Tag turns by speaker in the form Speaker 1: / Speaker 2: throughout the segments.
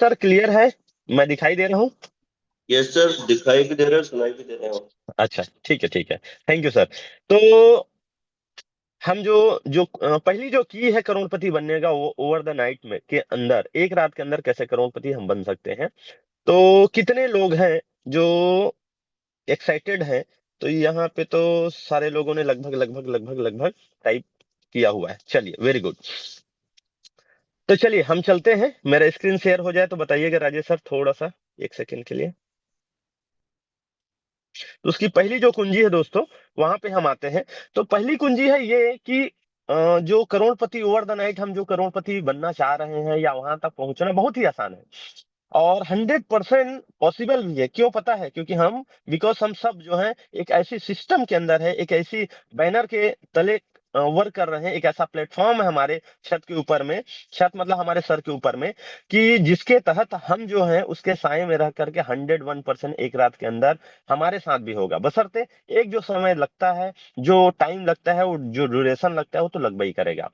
Speaker 1: Sir clear है? मैं दिखाई दे रहा हूँ?
Speaker 2: यस सर, दिखाई भी दे रहे हो, सुनाई भी दे रहे हो।
Speaker 1: अच्छा, ठीक है, ठीक है। Thank you sir. तो हम जो जो पहली जो की है करोड़पति बनने का, वो ओवर द नाइट में के अंदर, एक रात के अंदर कैसे करोड़पति हम बन सकते हैं। तो कितने लोग हैं जो एक्साइटेड हैं? तो यहाँ पे तो सारे लोगों ने लगभग लगभग लगभग लगभग टाइप किया हुआ है। चलिए, वेरी गुड। तो चलिए हम चलते हैं। मेरा स्क्रीन शेयर हो जाए तो बताइएगा राजेश सर, थोड़ा सा, एक सेकंड के लिए। तो उसकी पहली जो कुंजी है दोस्तों, वहां पे हम आते हैं। तो पहली कुंजी है ये कि जो करोड़पति ओवर द नाइट, हम जो करोड़पति बनना चाह रहे हैं या वहां तक पहुंचना बहुत ही आसान है और 100% पॉसिबल भी है। क्यों पता है? क्योंकि हम, बिकॉज हम सब जो है एक ऐसी सिस्टम के अंदर है, एक ऐसी बैनर के तले वर्क कर रहे हैं। एक ऐसा प्लेटफॉर्म है हमारे छत के ऊपर में, छत मतलब हमारे सर के ऊपर में, कि जिसके तहत हम जो है उसके साए में रह करके 101% एक रात के अंदर हमारे साथ भी होगा। बशर्ते एक जो समय लगता है, जो टाइम लगता है, वो जो ड्यूरेशन लगता है, वो तो लगभग ही करेगा।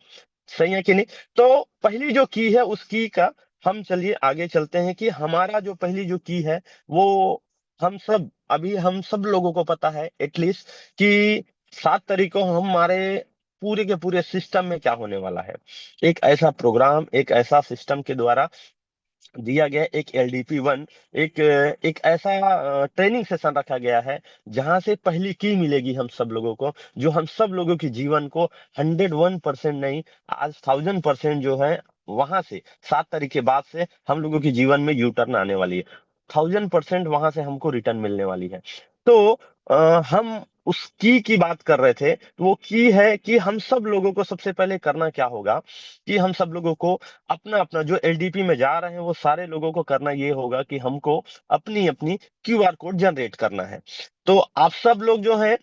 Speaker 1: सही है कि नहीं? तो पहली जो की है, उस की का हम, चलिए आगे चलते हैं कि हमारा जो पहली जो की है वो, हम सब लोगों को पता है एटलीस्ट कि 7 तारीख को हमारे पूरे के पूरे सिस्टम में क्या होने वाला है। एक ऐसा प्रोग्राम, एक ऐसा सिस्टम के द्वारा दिया गया एक LDP 1, एक ऐसा ट्रेनिंग सेशन रखा गया है जहां से पहली की मिलेगी हम सब लोगों को, जो हम सब लोगों के जीवन को 101% नहीं, आज 1000% जो है, वहां से 7 तारीख के बाद से हम लोगों के जीवन में यू टर्न आने वाली है। 1000% वहां से हमको रिटर्न मिलने वाली है। तो हम उस की बात कर रहे थे। तो वो की है कि हम सब लोगों को सबसे पहले करना क्या होगा, कि हम सब लोगों को अपना अपना जो LDP में जा रहे हैं, वो सारे लोगों को करना ये होगा कि हमको अपनी अपनी QR कोड जनरेट करना है। तो आप सब लोग जो है,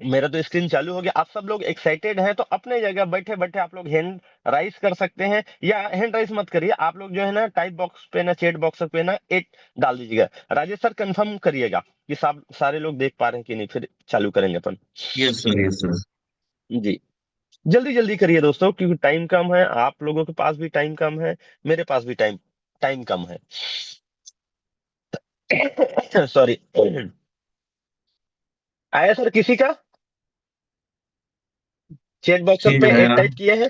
Speaker 1: मेरा तो स्क्रीन चालू हो गया, आप सब लोग एक्साइटेड हैं तो अपने जगह बैठे बैठे आप लोग हैंड राइज कर सकते हैं, या हैंड राइज मत करिए, आप लोग जो है ना टाइप बॉक्स पे ना चैट बॉक्स पे ना 8 डाल दीजिएगा। राजेश सर कंफर्म करिएगा कि सब सारे लोग देख पा रहे हैं कि नहीं, फिर चालू करेंगे अपन।
Speaker 2: Yes sir, yes sir.
Speaker 1: जी, जल्दी जल्दी करिए दोस्तों, क्योंकि टाइम कम है, आप लोगों के पास भी टाइम कम है, मेरे पास भी टाइम टाइम कम है। सॉरी। आया सर किसी का? चैट बॉक्स
Speaker 2: ठीक
Speaker 1: पे
Speaker 2: है
Speaker 1: एक
Speaker 2: यार,
Speaker 1: टाइप किए हैं?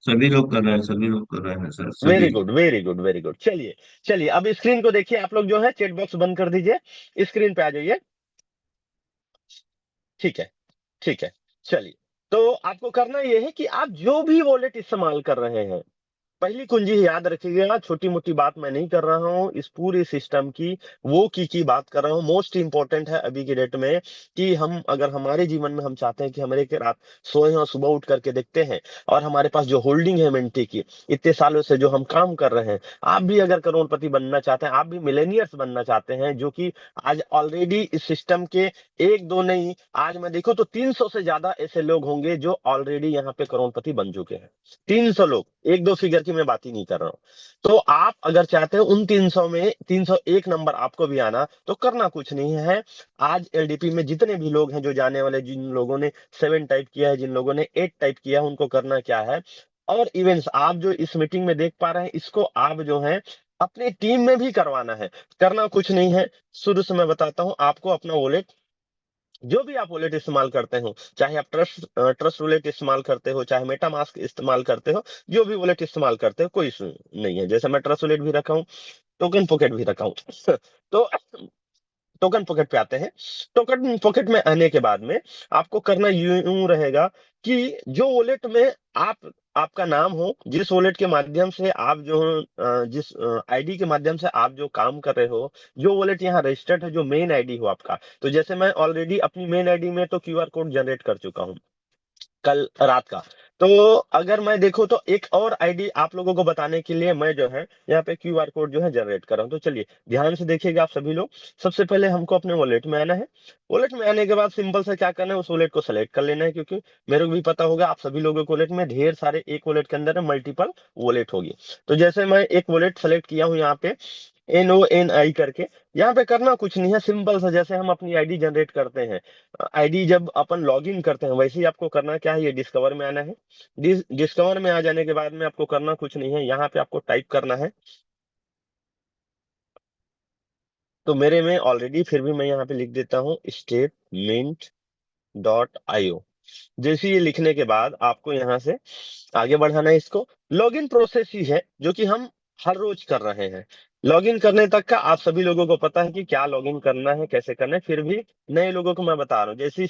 Speaker 2: सभी लोग कर रहे हैं, सभी लोग कर रहे हैं सर,
Speaker 1: वेरी
Speaker 2: सभी।
Speaker 1: Good, very good, very good. चलिए, चलिए अब स्क्रीन को देखिए, आप लोग जो है चैट बॉक्स बंद कर दीजिए, स्क्रीन पे आ जाइए। ठीक है, ठीक है। चलिए, तो आपको करना यह है कि आप जो भी वॉलेट इस्तेमाल कर रहे हैं, पहली कुंजी याद रखिएगा, छोटी मोटी बात मैं नहीं कर रहा हूं, इस पूरे सिस्टम की, वो की बात कर रहा हूं। मोस्ट इंपॉर्टेंट है अभी की डेट में कि हम, अगर हमारे जीवन में हम चाहते हैं कि हम एक रात सोए और सुबह उठ करके देखते हैं, और हमारे पास जो होल्डिंग है मिंटी की, इतने सालों से जो हम काम कर रहे हैं, आप भी अगर करोड़पति बनना चाहते हैं, आप भी मिलेनियर्स बनना चाहते हैं, जो कि आज ऑलरेडी इस सिस्टम के एक दो नहीं, आज मैं देखो तो 300 से ज्यादा ऐसे लोग होंगे जो ऑलरेडी यहाँ पे करोड़पति बन चुके हैं। 300 लोग, एक दो फिगर की मैं बात ही नहीं कर रहा हूं। तो आप अगर चाहते हैं उन 300 में 301 नंबर आपको भी आना, तो करना कुछ नहीं है। आज LDP में जितने भी लोग हैं जो जाने वाले, जिन लोगों ने 7 टाइप किया है, जिन लोगों ने 8 टाइप किया है, उनको करना क्या है, और इवेंट्स आप जो इस मीटिंग में देख पा रहे हैं, इसको आप जो है अपनी टीम में भी करवाना है। करना कुछ नहीं है, शुरू से मैं बताता हूं आपको। अपना वॉलेट, जो भी आप वॉलेट इस्तेमाल करते हो, चाहे आप ट्रस्ट वॉलेट इस्तेमाल करते हो, चाहे मेटामास्क इस्तेमाल करते हो, जो भी वॉलेट इस्तेमाल करते हो, कोई इशू नहीं है। जैसे मैं ट्रस्ट वॉलेट भी रखा हूँ, टोकन पॉकेट भी रखा हूँ। तो टोकन पॉकेट पे आते हैं। टोकन पॉकेट में आने के बाद में आपको करना यूं रहेगा कि जो वॉलेट में आप, आपका नाम हो, जिस वॉलेट के माध्यम से आप जो, जिस ID के माध्यम से आप जो काम कर रहे हो, जो वॉलेट यहाँ रजिस्टर्ड है, जो मेन ID हो आपका। तो जैसे मैं ऑलरेडी अपनी मेन ID में तो QR कोड जनरेट कर चुका हूँ कल रात का। तो अगर मैं देखूं तो एक और ID आप लोगों को बताने के लिए मैं जो है यहाँ पे QR कोड जो है जनरेट कर रहा हूं। तो चलिए ध्यान से देखिएगा आप सभी लोग। सबसे पहले हमको अपने वॉलेट में आना है। वॉलेट में आने के बाद सिंपल से क्या करना है, उस वॉलेट को सेलेक्ट कर लेना है, क्योंकि मेरे को भी पता होगा आप सभी लोगों के वॉलेट में ढेर सारे, एक वॉलेट के अंदर मल्टीपल वॉलेट होगी। तो जैसे मैं एक वॉलेट सेलेक्ट किया हूँ यहाँ पे, NONI करके, यहाँ पे करना कुछ नहीं है, सिंपल सा जैसे हम अपनी ID जनरेट करते हैं, ID जब अपन लॉग इन करते हैं, वैसे ही आपको करना क्या है, ये डिस्कवर में आना है। डिस्कवर में आ जाने के बाद में आपको करना कुछ नहीं है, यहाँ पे आपको टाइप करना है तो मेरे में ऑलरेडी, फिर भी मैं यहाँ पे लिख देता हूँ statement.io। जैसे ये लिखने के बाद आपको यहाँ से आगे बढ़ाना है इसको। लॉगिन प्रोसेस ही है जो कि हम हर रोज कर रहे हैं। लॉगिन करने तक का आप सभी लोगों को पता है कि क्या लॉगिन करना है, कैसे करना है, फिर भी नए लोगों को मैं बता रहा हूँ। जैसे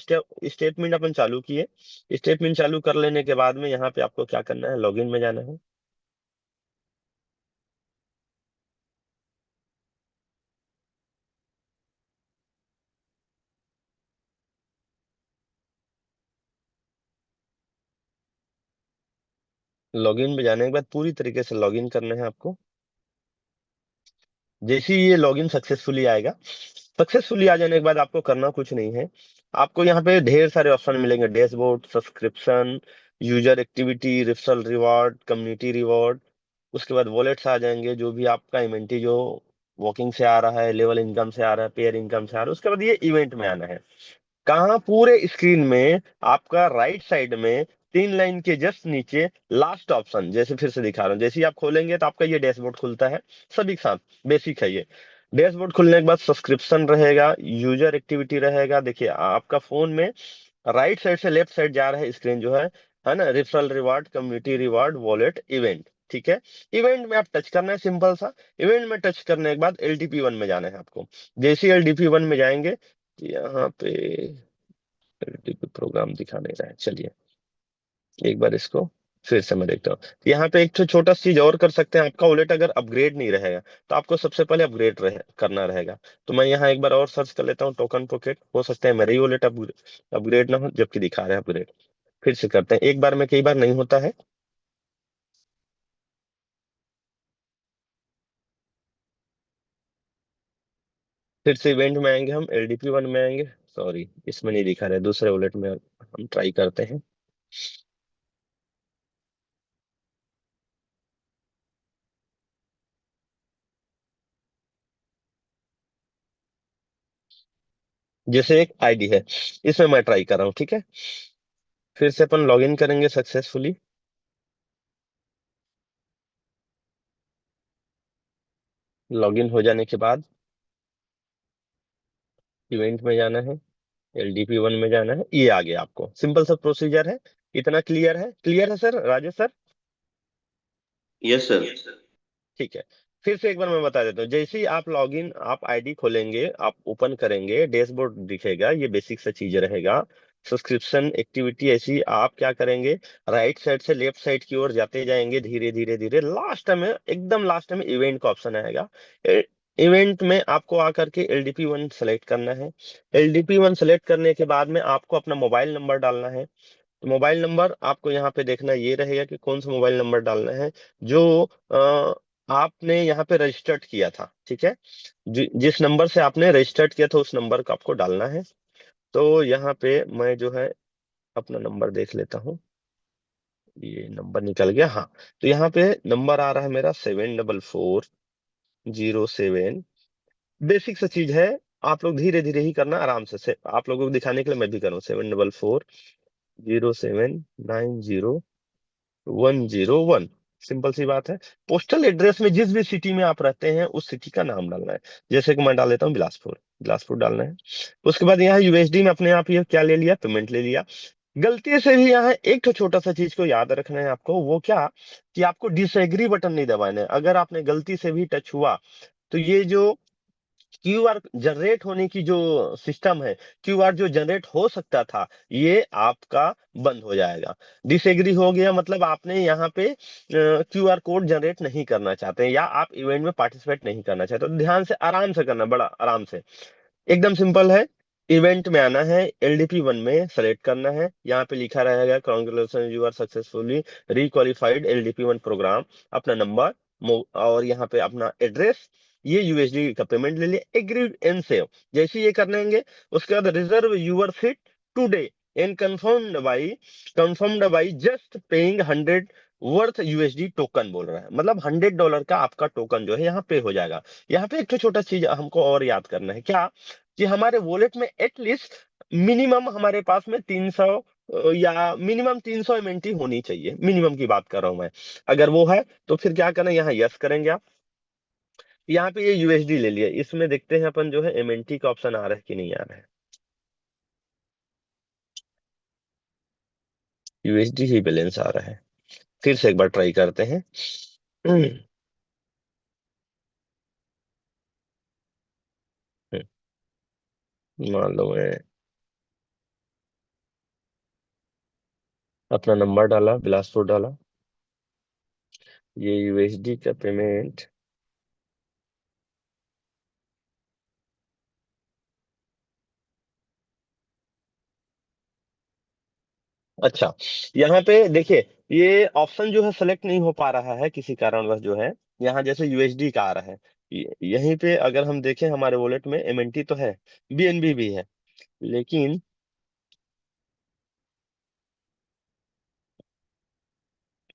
Speaker 1: स्टेटमेंट अपन चालू किए, स्टेटमेंट चालू कर लेने के बाद में यहाँ पे आपको क्या करना है, लॉगिन में जाना है। लॉगिन में जाने के बाद पूरी तरीके से लॉगिन करना है आपको। जैसे ही ये लॉगिन सक्सेसफुली आएगा, सक्सेसफुली आ जाने के बाद आपको करना कुछ नहीं है। आपको यहाँ पे ढेर सारे ऑप्शन मिलेंगे, dashboard, subscription, user activity, referral reward, community reward. उसके बाद वॉलेट्स आ जाएंगे, जो भी आपका इवेंटी जो वॉकिंग से आ रहा है, लेवल इनकम से आ रहा है, पेयर इनकम से आ रहा है। उसके बाद ये इवेंट में आना है। कहाँ, पूरे स्क्रीन में आपका राइट साइड में 3 लाइन के जस्ट नीचे लास्ट ऑप्शन, जैसे फिर से दिखा रहा हूँ, जैसे ही आप खोलेंगे तो आपका ये डैशबोर्ड खुलता है सभी के साथ। बेसिक है ये। डैशबोर्ड खुलने के बाद सब्सक्रिप्शन रहेगा, यूजर एक्टिविटी रहेगा। देखिए आपका फोन में राइट साइड से लेफ्ट साइड जा रहा है स्क्रीन जो है ना, referral reward, community reward, wallet, event. ठीक है। इवेंट में आप टच करना है, सिंपल सा। इवेंट में टच करने के बाद एलडीपी वन में जाना है आपको। जैसे ही एलडीपी वन में जाएंगे, यहाँ पे एलडीपी प्रोग्राम दिखा नहीं रहा है, चलिए एक बार इसको फिर से मैं देखता हूँ। यहाँ पे एक तो छोटा सी चीज और कर सकते हैं, आपका वॉलेट अगर अपग्रेड नहीं रहेगा तो आपको सबसे पहले करना रहेगा। तो मैं यहाँ एक बार और सर्च कर लेता हूँ, टोकन पॉकेट। हो सकता है मेरा ही वॉलेट अपग्रेड ना हो, जबकि दिखा रहा है अपग्रेड। फिर से करते हैं, एक बार में कई बार नहीं होता है। फिर से इवेंट में आएंगे, हम एलडीपी वन में आएंगे। सॉरी, इसमें नहीं दिखा रहा है, दूसरे वॉलेट में हम ट्राई करते हैं। जैसे एक आईडी है, इसमें मैं ट्राई कर रहा हूँ, ठीक है। फिर से अपन लॉगिन करेंगे सक्सेसफुली। लॉगिन हो जाने के बाद इवेंट में जाना है, एलडीपी वन में जाना है। ये आ गया, आपको सिंपल सा प्रोसीजर है। इतना क्लियर है? क्लियर है sir, Rajesh sir?
Speaker 2: Yes sir.
Speaker 1: ठीक है। फिर से एक बार मैं बता देता हूँ। जैसे ही आप लॉगिन, आप आईडी खोलेंगे, आप ओपन करेंगे, डैशबोर्ड दिखेगा, ये बेसिक सा चीज रहेगा। सब्सक्रिप्शन एक्टिविटी, ऐसी आप क्या करेंगे, राइट साइड से लेफ्ट साइड की ओर जाते जाएंगे, धीरे धीरे धीरे। लास्ट में, एकदम लास्ट में इवेंट का ऑप्शन आएगा। इवेंट में आपको आकर के एलडीपी वन सेलेक्ट करना है। एलडीपी वन सेलेक्ट करने के बाद में आपको अपना मोबाइल नंबर डालना है। तो मोबाइल नंबर आपको यहाँ पे देखना ये रहेगा कि कौन सा मोबाइल नंबर डालना है जो आपने यहाँ पे रजिस्टर्ड किया था। ठीक है। जिस नंबर से आपने रजिस्टर्ड किया था उस नंबर को आपको डालना है। तो यहाँ पे मैं जो है अपना नंबर देख लेता हूँ। ये नंबर निकल गया, हाँ। तो यहाँ पे नंबर आ रहा है मेरा 74407। बेसिक सा चीज है, आप लोग धीरे धीरे ही करना, आराम से आप लोगों को दिखाने के लिए मैं भी करूँ। 7440790 101। सिंपल सी बात है। पोस्टल एड्रेस में जिस भी सिटी में आप रहते हैं उस सिटी का नाम डालना है। जैसे कि मैं डाल देता हूँ बिलासपुर, बिलासपुर डालना है। उसके बाद यहाँ यूएसडी में अपने आप ये क्या ले लिया, पेमेंट ले लिया। गलती से भी यहाँ एक तो छोटा सा चीज को याद रखना है आपको, वो क्या, कि आपको डिसएग्री बटन नहीं दबाना है। अगर आपने गलती से भी टच हुआ तो ये जो क्यूआर जनरेट होने की जो सिस्टम है, क्यूआर जो जनरेट हो सकता था, ये आपका बंद हो जाएगा। डिसएग्री हो गया मतलब आपने यहाँ पे क्यूआर कोड जनरेट नहीं करना चाहते हैं, या आप इवेंट में पार्टिसिपेट नहीं करना चाहते। तो ध्यान से, आराम से करना, बड़ा आराम से, एकदम सिंपल है। इवेंट में आना है, एलडीपी वन में सेलेक्ट करना है। यहाँ पे लिखा रहेगा congratulation, you are successfully requalified LDP one programme. अपना नंबर, और यहाँ पे अपना एड्रेस, ये यूएसडी का पेमेंट ले लिया, एग्रीड एंड सेव। जैसे ये करेंगे, उसके बाद reserve your seat today and confirmed by just paying 100 worth USD token बोल रहा है, मतलब $100 का आपका टोकन जो है यहाँ पे हो जाएगा। यहाँ पे एक तो छोटा चीज हमको और याद करना है, क्या, कि हमारे वॉलेट में एटलीस्ट मिनिमम हमारे पास में 300 या मिनिमम 300 एमएनटी होनी चाहिए। मिनिमम की बात कर रहा हूं मैं। अगर वो है तो फिर क्या करना है, यहाँ यस करेंगे आप। यहाँ पे ये यूएसडी ले लिया, इसमें देखते हैं अपन जो है एमएनटी का ऑप्शन आ रहा है कि नहीं आ रहा है। यूएसडी ही बैलेंस आ रहा है। फिर से एक बार ट्राई करते हैं। मान लो मैं अपना नंबर डाला, बिलासपुर डाला, ये यूएसडी का पेमेंट। अच्छा, यहाँ पे देखिए, ये ऑप्शन जो है सेलेक्ट नहीं हो पा रहा है किसी कारणवश जो है। यहाँ जैसे यूएसडी का आ रहा है, यहीं पे अगर हम देखें हमारे वॉलेट में एमएनटी तो है, बीएनबी भी है, लेकिन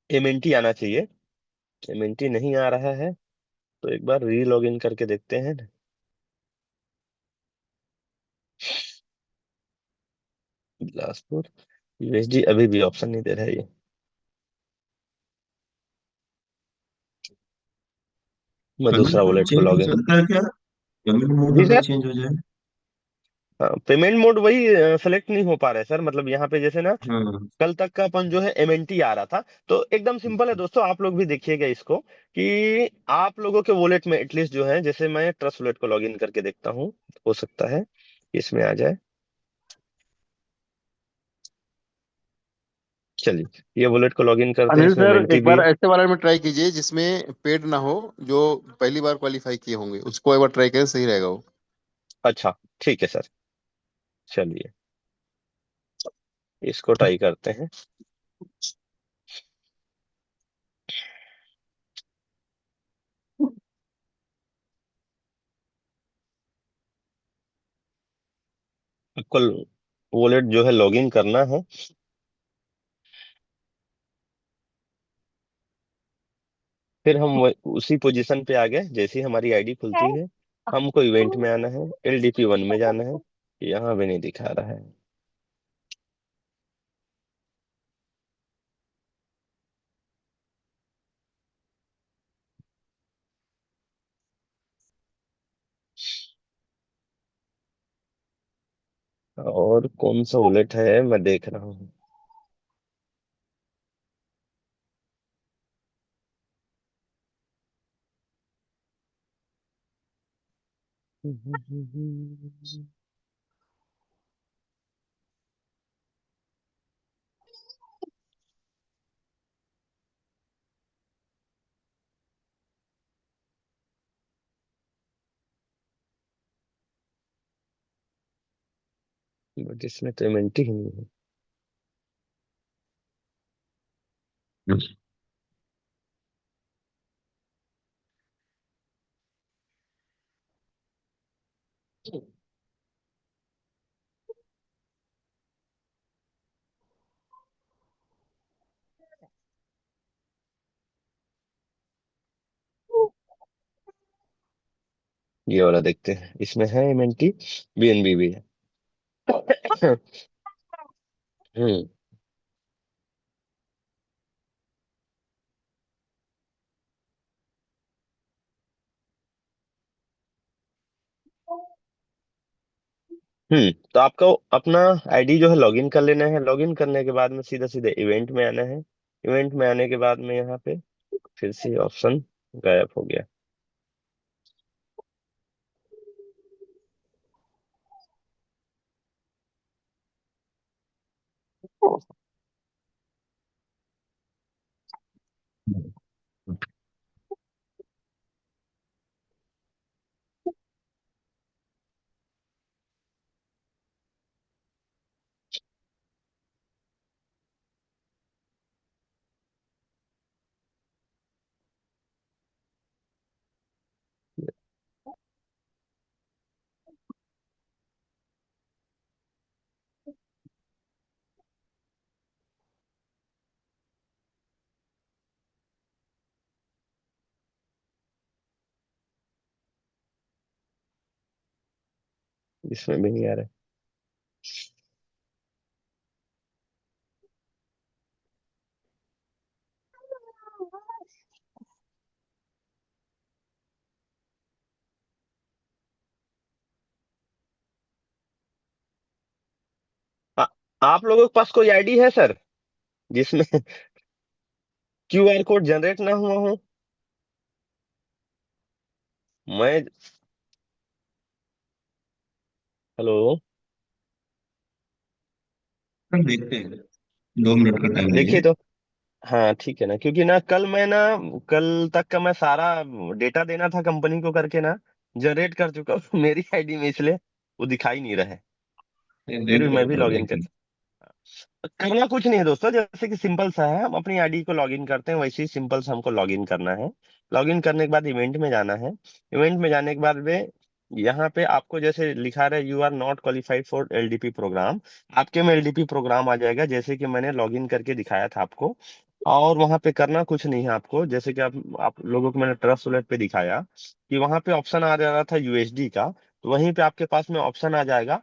Speaker 1: एमएनटी आना चाहिए। एमएनटी नहीं आ रहा है, तो एक बार री लॉग इन करके देखते हैं। बिलासपुर यूएसडी अभी भी ऑप्शन नहीं दे रहा है ये। मैं
Speaker 2: पेमेंट
Speaker 1: दूसरा
Speaker 2: मोड
Speaker 1: वॉलेट को
Speaker 2: चेंज हो
Speaker 1: लॉग इन।
Speaker 2: सकता है क्या? पेमेंट मोड
Speaker 1: जी
Speaker 2: अगर
Speaker 1: सर।
Speaker 2: चेंज हो जाए?
Speaker 1: हाँ, पेमेंट मोड वही सेलेक्ट नहीं हो पा रहा है सर। मतलब यहाँ पे जैसे ना,
Speaker 2: हाँ।
Speaker 1: कल तक का अपन जो है एमएनटी आ रहा था। तो एकदम सिंपल है दोस्तों, आप लोग भी देखिएगा इसको, कि आप लोगों के वॉलेट में एटलीस्ट जो है, जैसे मैं ट्रस्ट वॉलेट को लॉगिन करके देखता हूँ, हो सकता है इसमें आ जाए। चलिए, ये वॉलेट को लॉगिन करते हैं,
Speaker 3: अनिल
Speaker 1: इसमें
Speaker 3: सर,
Speaker 1: एमएनटी
Speaker 3: एक
Speaker 1: भी
Speaker 3: बार
Speaker 1: है।
Speaker 3: ऐसे वाले में ट्राई कीजिए जिसमें पेड ना हो। जो पहली बार क्वालिफाई किए होंगे उसको एक बार ट्राई करें, सही रहेगा वो।
Speaker 1: अच्छा, ठीक है सर। चलिए, इसको ट्राई करते हैं। आपको वॉलेट जो है लॉगिन करना है। फिर हम उसी पोजीशन पे आ गए, जैसे ही हमारी आईडी खुलती है, हमको इवेंट में आना है, LDP1 में जाना है। यहाँ भी नहीं दिखा रहा है। और कौन सा वॉलेट है, मैं देख रहा हूँ। बट इसमें तो इवेंट ही नहीं है। ये वाला देखते हैं, इसमें है इवेंटी, बीएनबी भी है। हम्म तो आपको अपना आईडी जो है लॉगिन कर लेना है। लॉगिन करने के बाद में सीधा सीधे इवेंट में आना है। इवेंट में आने के बाद में यहाँ पे फिर से ऑप्शन गायब हो गया। इसमें भी नहीं आ रहा आप लोगों के पास कोई आईडी है सर जिसमें क्यूआर कोड जनरेट ना हुआ हो? मैं हेलो।
Speaker 2: सर देखते हैं, 2 मिनट का टाइम
Speaker 1: देखिए
Speaker 2: दीजिए।
Speaker 1: तो, हाँ ठीक है ना, क्योंकि ना कल मैं ना, कल तक का मैं सारा डेटा देना था कंपनी को करके ना, जनरेट कर चुका हूँ मेरी आईडी में, इसलिए वो दिखाई नहीं रहा है। फिर भी
Speaker 2: देखते
Speaker 1: मैं
Speaker 2: हैं
Speaker 1: भी
Speaker 2: सर,
Speaker 1: लॉग इन कर,
Speaker 2: देखिए।
Speaker 1: करना कुछ नहीं है दोस्तों, जैसे कि सिंपल सा है, हम अपनी आईडी को लॉगिन करते हैं वैसे ही सिंपल सा हमको लॉगिन करना है। लॉगिन करने के बाद इवेंट में जाना है। इवेंट में जाने के बाद वे यहाँ पे आपको जैसे लिखा रहा है you are not qualified for LDP program, आपके में एलडीपी प्रोग्राम आ जाएगा, जैसे कि मैंने लॉगिन करके दिखाया था आपको। और वहां पे करना कुछ नहीं है आपको, जैसे कि आप लोगों को मैंने ट्रस्ट वॉलेट पे दिखाया कि वहां पे ऑप्शन आ रहा था यूएसडी का, तो वहीं पे आपके पास में ऑप्शन आ जाएगा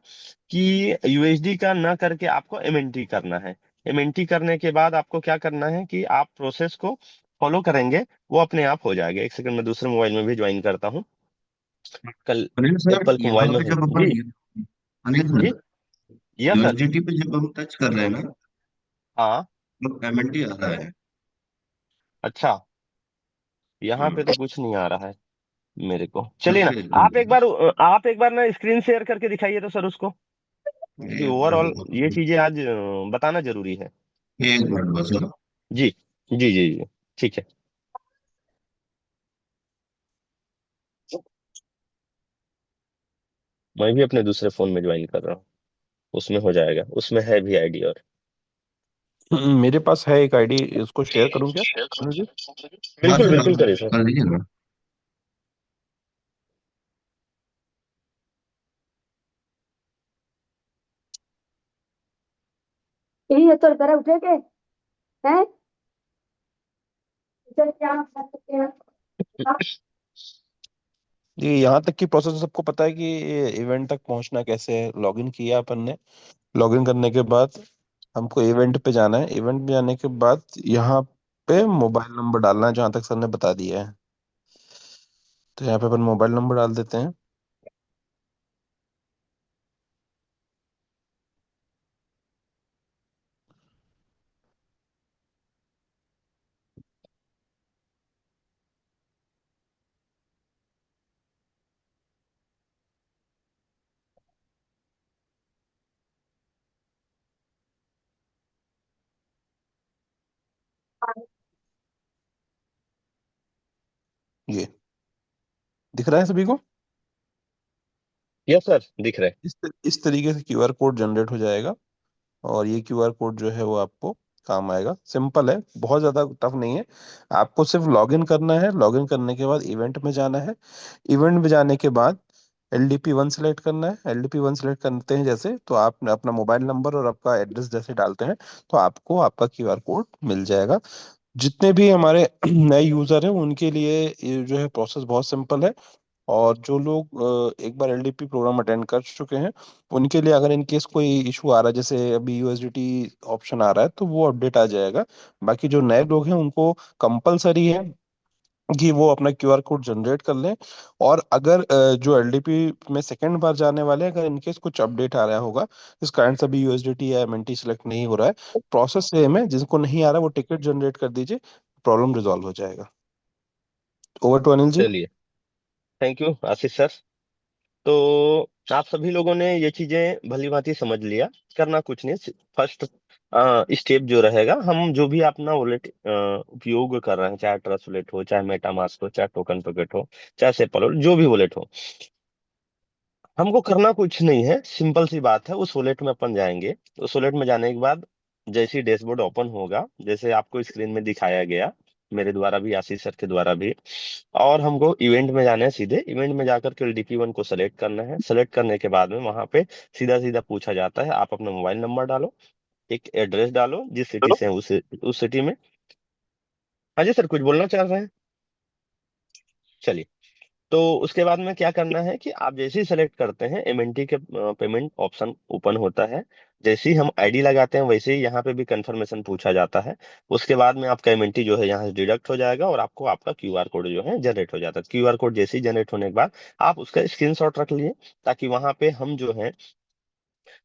Speaker 1: कि यूएसडी का ना करके आपको एमएनटी करना है। एमएनटी करने के बाद आपको क्या करना है कि आप प्रोसेस को फॉलो करेंगे, वो अपने आप हो जाएगा। एक सेकंड में दूसरे मोबाइल में भी ज्वाइन करता हूँ। कल
Speaker 2: अनिल सर,
Speaker 1: एप्पल के
Speaker 2: यहाँ
Speaker 1: मोबाइल में
Speaker 2: पे
Speaker 1: हूँ
Speaker 2: जब अपन,
Speaker 1: जी।
Speaker 2: Anil
Speaker 1: ji.
Speaker 2: Sir,
Speaker 1: yes sir.
Speaker 2: USDT पे जब हम टच कर रहे हैं ना,
Speaker 1: हाँ।
Speaker 2: तो पेमेंट ही आ रहा है।
Speaker 1: अच्छा, यहाँ पे तो
Speaker 2: हम्म,
Speaker 1: कुछ नहीं आ रहा है मेरे को। चलिए ना,
Speaker 2: करके कर लीजिए।
Speaker 1: आप एक बार ना स्क्रीन शेयर करके दिखाइए तो सर उसको, क्योंकि
Speaker 2: एक मिनट
Speaker 1: ओवरऑल ये
Speaker 2: बस,
Speaker 1: चीजें आज बताना जरूरी है।
Speaker 2: 1 मिनट बस हाँ।
Speaker 1: जी जी जी जी। ठीक है। मैं भी अपने दूसरे फोन में ज्वाइन कर रहा हूँ, उसमें हो जाएगा, उसमें है भी आईडी और।
Speaker 4: मेरे पास है एक आईडी, इसको शेयर करूं क्या अनुज जी?
Speaker 2: हाँ
Speaker 1: बिल्कुल
Speaker 2: सर,
Speaker 1: बिल्कुल करिए सर।
Speaker 2: कर दीजिए ना।
Speaker 5: यही है तो जरा उठे के हैं। चल क्या कर सकते हैं आप?
Speaker 4: ये यहाँ तक की प्रोसेस सबको पता है कि इवेंट तक पहुंचना कैसे है। लॉगिन किया अपन ने, लॉगिन करने के बाद हमको इवेंट पे जाना है। इवेंट में जाने के बाद यहाँ पे मोबाइल नंबर डालना है, जहाँ तक सर ने बता दिया है। तो यहाँ पे अपन मोबाइल नंबर डाल देते हैं। ये दिख रहा है सभी को?
Speaker 1: यस सर, दिख रहे
Speaker 4: इस तरीके से क्यूआर कोड जनरेट हो जाएगा। और ये क्यूआर कोड जो है वो आपको काम आएगा। सिंपल है, बहुत ज्यादा टफ नहीं है। आपको सिर्फ लॉगिन करना है। लॉगिन करने के बाद इवेंट में जाना है। इवेंट में जाने के बाद LDP 1 सेलेक्ट करना है। LDP 1 सेलेक्ट करते हैं जैसे, तो आप अपना मोबाइल नंबर और आपका एड्रेस जैसे डालते हैं, तो आपको आपका क्यूआर कोड मिल जाएगा। जितने भी हमारे नए यूजर हैं उनके लिए ये जो है प्रोसेस बहुत सिंपल है। और जो लोग एक बार LDP प्रोग्राम अटेंड कर चुके हैं, उनके लिए अगर इन केस कोई इशू आ रहा है, जैसे अभी USDT ऑप्शन आ रहा है, तो वो अपडेट आ जाएगा। बाकी जो नए लोग हैं उनको कंपलसरी है कि वो अपना क्यूआर कोड जनरेट कर लें। और अगर जो LDP में सेकंड बार जाने वाले हैं, अगर इनकेस कुछ अपडेट आ रहा होगा, इस कारण से अभी USDT या MNT सेलेक्ट नहीं हो रहा है, प्रोसेस सेम है। जिनको नहीं आ रहा वो टिकट जनरेट कर दीजिए, प्रॉब्लम रिजॉल्व हो जाएगा। Over to Anil ji.
Speaker 1: चलिए, थैंक यू आशीष सर। तो आप सभी लोगों ने ये चीजें भली भांति समझ लिया। करना कुछ नहीं, फर्स्ट स्टेप जो रहेगा, हम जो भी अपना वॉलेट उपयोग कर रहे हैं, चाहे ट्रस्ट वॉलेट हो, चाहे मेटामास्क हो, चाहे टोकन पॉकेट हो, चाहे सेपल हो, जो भी वॉलेट हो, हमको करना कुछ नहीं है। सिंपल सी बात है, उस वॉलेट में अपन जाएंगे। उस वॉलेट में जाने के बाद जैसे ही डैशबोर्ड ओपन होगा, जैसे आपको स्क्रीन में दिखाया गया, मेरे द्वारा भी, आशीष सर के द्वारा भी, और हमको इवेंट में जाना है। सीधे इवेंट में जाकर के LDP 1 को सेलेक्ट करना है। सेलेक्ट करने के बाद में वहां पे सीधा सीधा पूछा जाता है, आप अपना मोबाइल नंबर डालो, एक एड्रेस डालो, जिस सिटी से है उस सिटी में। हाँ जी सर, कुछ बोलना चाह रहे हैं? चलिए, तो उसके बाद में क्या करना है कि आप जैसे ही सेलेक्ट करते हैं, MNT के पेमेंट ऑप्शन ओपन होता है। जैसे ही हम आईडी लगाते हैं, वैसे ही यहाँ पे भी कंफर्मेशन पूछा जाता है। उसके बाद में आपका MNT जो है यहाँ से डिडक्ट हो जाएगा, और आपको आपका क्यूआर कोड जो है जनरेट हो जाता है। क्यूआर कोड जैसे ही जनरेट होने के बाद आप उसका स्क्रीनशॉट रख लिए, ताकि वहां पे हम जो है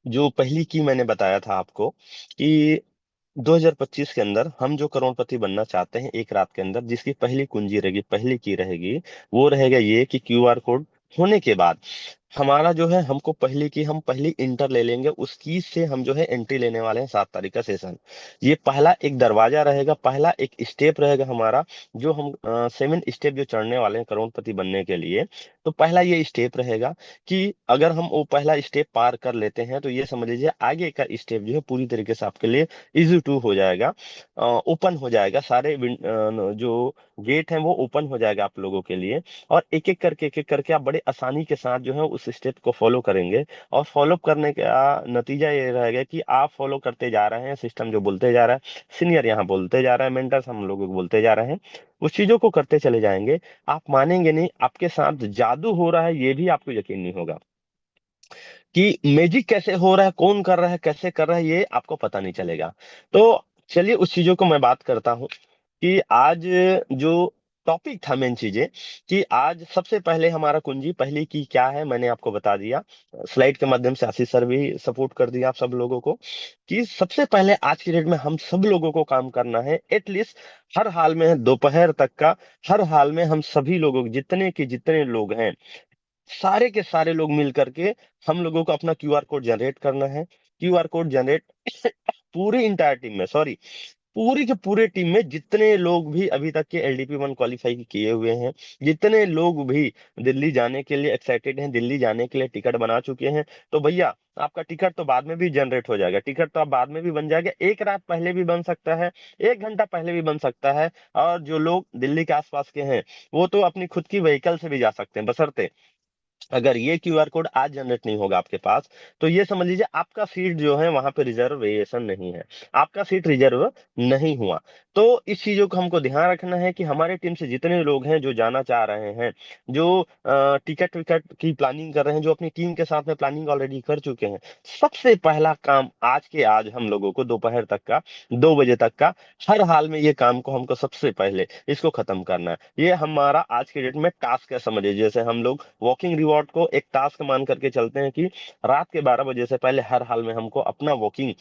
Speaker 1: जो पहली की मैंने बताया था आपको कि 2025 के अंदर हम जो करोड़पति बनना चाहते हैं एक रात के अंदर, जिसकी पहली कुंजी रहेगी, पहली की रहेगी, वो रहेगा ये कि क्यूआर कोड होने के बाद हमारा जो है, हमको पहली की हम पहली इंटर ले लेंगे, उस की से हम जो है एंट्री लेने वाले हैं 7 तारीख का सेशन। ये पहला एक दरवाजा रहेगा, पहला एक स्टेप रहेगा हमारा, जो हम 7 स्टेप जो चढ़ने वाले हैं करोड़पति बनने के लिए। तो पहला ये स्टेप रहेगा कि अगर हम वो पहला स्टेप पार कर लेते हैं तो ये समझ लीजिए आगे का स्टेप जो है पूरी तरीके से आपके लिए इजी टू हो जाएगा, ओपन हो जाएगा, सारे जो गेट हैं वो ओपन हो जाएगा आप लोगों के लिए। और एक एक करके आप बड़े आसानी के साथ जो है उस स्टेप को फॉलो करेंगे। और फॉलो करने का नतीजा ये रहेगा कि आप फॉलो करते जा रहे हैं, सिस्टम जो बोलते जा रहा है, सीनियर यहाँ बोलते जा रहा है, मेंटर्स हम लोगों को बोलते जा रहे हैं, उस चीजों को करते चले जाएंगे। आप मानेंगे नहीं, आपके साथ जादू हो रहा है ये भी आपको यकीन नहीं होगा कि मैजिक कैसे हो रहा है, कौन कर रहा है, कैसे कर रहा है, ये आपको पता नहीं चलेगा। तो चलिए उस चीजों को मैं बात करता हूँ कि आज जो टॉपिक था, मेन चीजें कि आज सबसे पहले हमारा कुंजी पहली की क्या है, मैंने आपको बता दिया। स्लाइड के माध्यम से आशीष सर भी सपोर्ट कर दिया आप सब लोगों को कि सबसे पहले आज की डेट में हम सब लोगों को काम करना है, एटलीस्ट हर हाल में दोपहर तक का, हर हाल में हम सभी लोगों जितने के जितने लोग हैं, सारे के सारे लोग मिल करके हम लोगों को अपना क्यूआर कोड जनरेट करना है। क्यूआर कोड जनरेट पूरी इंटायर टीम में, सॉरी, पूरी के पूरे टीम में जितने लोग भी अभी तक के LDP1 क्वालिफाई किए हुए हैं, जितने लोग भी दिल्ली जाने के लिए एक्साइटेड हैं, दिल्ली जाने के लिए टिकट बना चुके हैं, तो भैया आपका टिकट तो बाद में भी जनरेट हो जाएगा, टिकट तो आप बाद में भी बन जाएगा, एक रात पहले भी बन सकता है, 1 घंटा पहले भी बन सकता है। और जो लोग दिल्ली के आसपास के हैं वो तो अपनी खुद की व्हीकल से भी जा सकते हैं, बशर्ते अगर ये क्यूआर कोड आज जनरेट नहीं होगा आपके पास, तो ये समझ लीजिए आपका सीट जो है वहां पे रिजर्वेशन नहीं है, आपका सीट रिजर्व नहीं हुआ। तो इस चीजों को हमको ध्यान रखना है कि हमारे टीम से जितने लोग हैं जो जाना चाह रहे हैं, जो टिकट विकट की प्लानिंग कर रहे हैं, जो अपनी टीम के साथ में प्लानिंग ऑलरेडी कर चुके हैं, सबसे पहला काम आज के आज हम लोगों को दोपहर तक का, 2 बजे तक का, हर हाल में ये काम को हमको सबसे पहले इसको खत्म करना है। ये हमारा आज के डेट में टास्क है, समझिए जैसे हम लोग वॉकिंग रिवॉर्ड को एक टास्क मान करके चलते हैं कि रात के 12 बजे से पहले हर हाल में हमको अपना वॉकिंग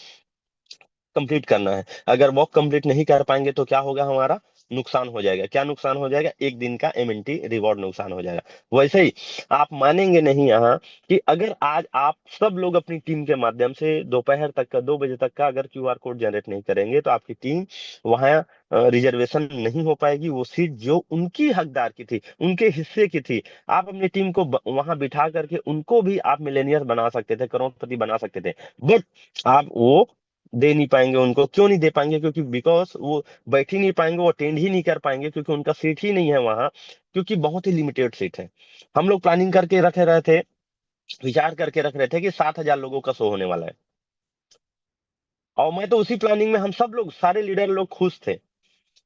Speaker 1: कंप्लीट करना है। अगर वॉक कंप्लीट नहीं कर पाएंगे तो क्या होगा, हमारा नुकसान हो जाएगा। क्या नुकसान हो जाएगा? एक दिन का MNT रिवॉर्ड नुकसान हो जाएगा। वैसे ही आप मानेंगे नहीं यहाँ कि अगर आज आप सब लोग अपनी टीम के माध्यम से दोपहर तक का, 2 बजे तक का अगर क्यूआर कोड जनरेट नहीं करेंगे तो आपकी टीम वहां रिजर्वेशन नहीं हो पाएगी। वो सीट जो उनकी हकदार की थी, उनके हिस्से की थी, आप अपनी टीम को वहां बिठा करके उनको भी आप मिलेनियर बना सकते थे, करोड़पति बना सकते थे, बट आप वो दे नहीं पाएंगे उनको। क्यों नहीं दे पाएंगे? क्योंकि बिकॉज वो बैठ ही नहीं पाएंगे, वो अटेंड ही नहीं कर पाएंगे, क्योंकि उनका सीट ही नहीं है वहां, क्योंकि बहुत ही लिमिटेड सीट है। हम लोग प्लानिंग करके रखे रहे थे, विचार करके रख रहे थे कि 7,000 लोगों का शो होने वाला है, और मैं तो उसी प्लानिंग में, हम सब लोग सारे लीडर लोग खुश थे।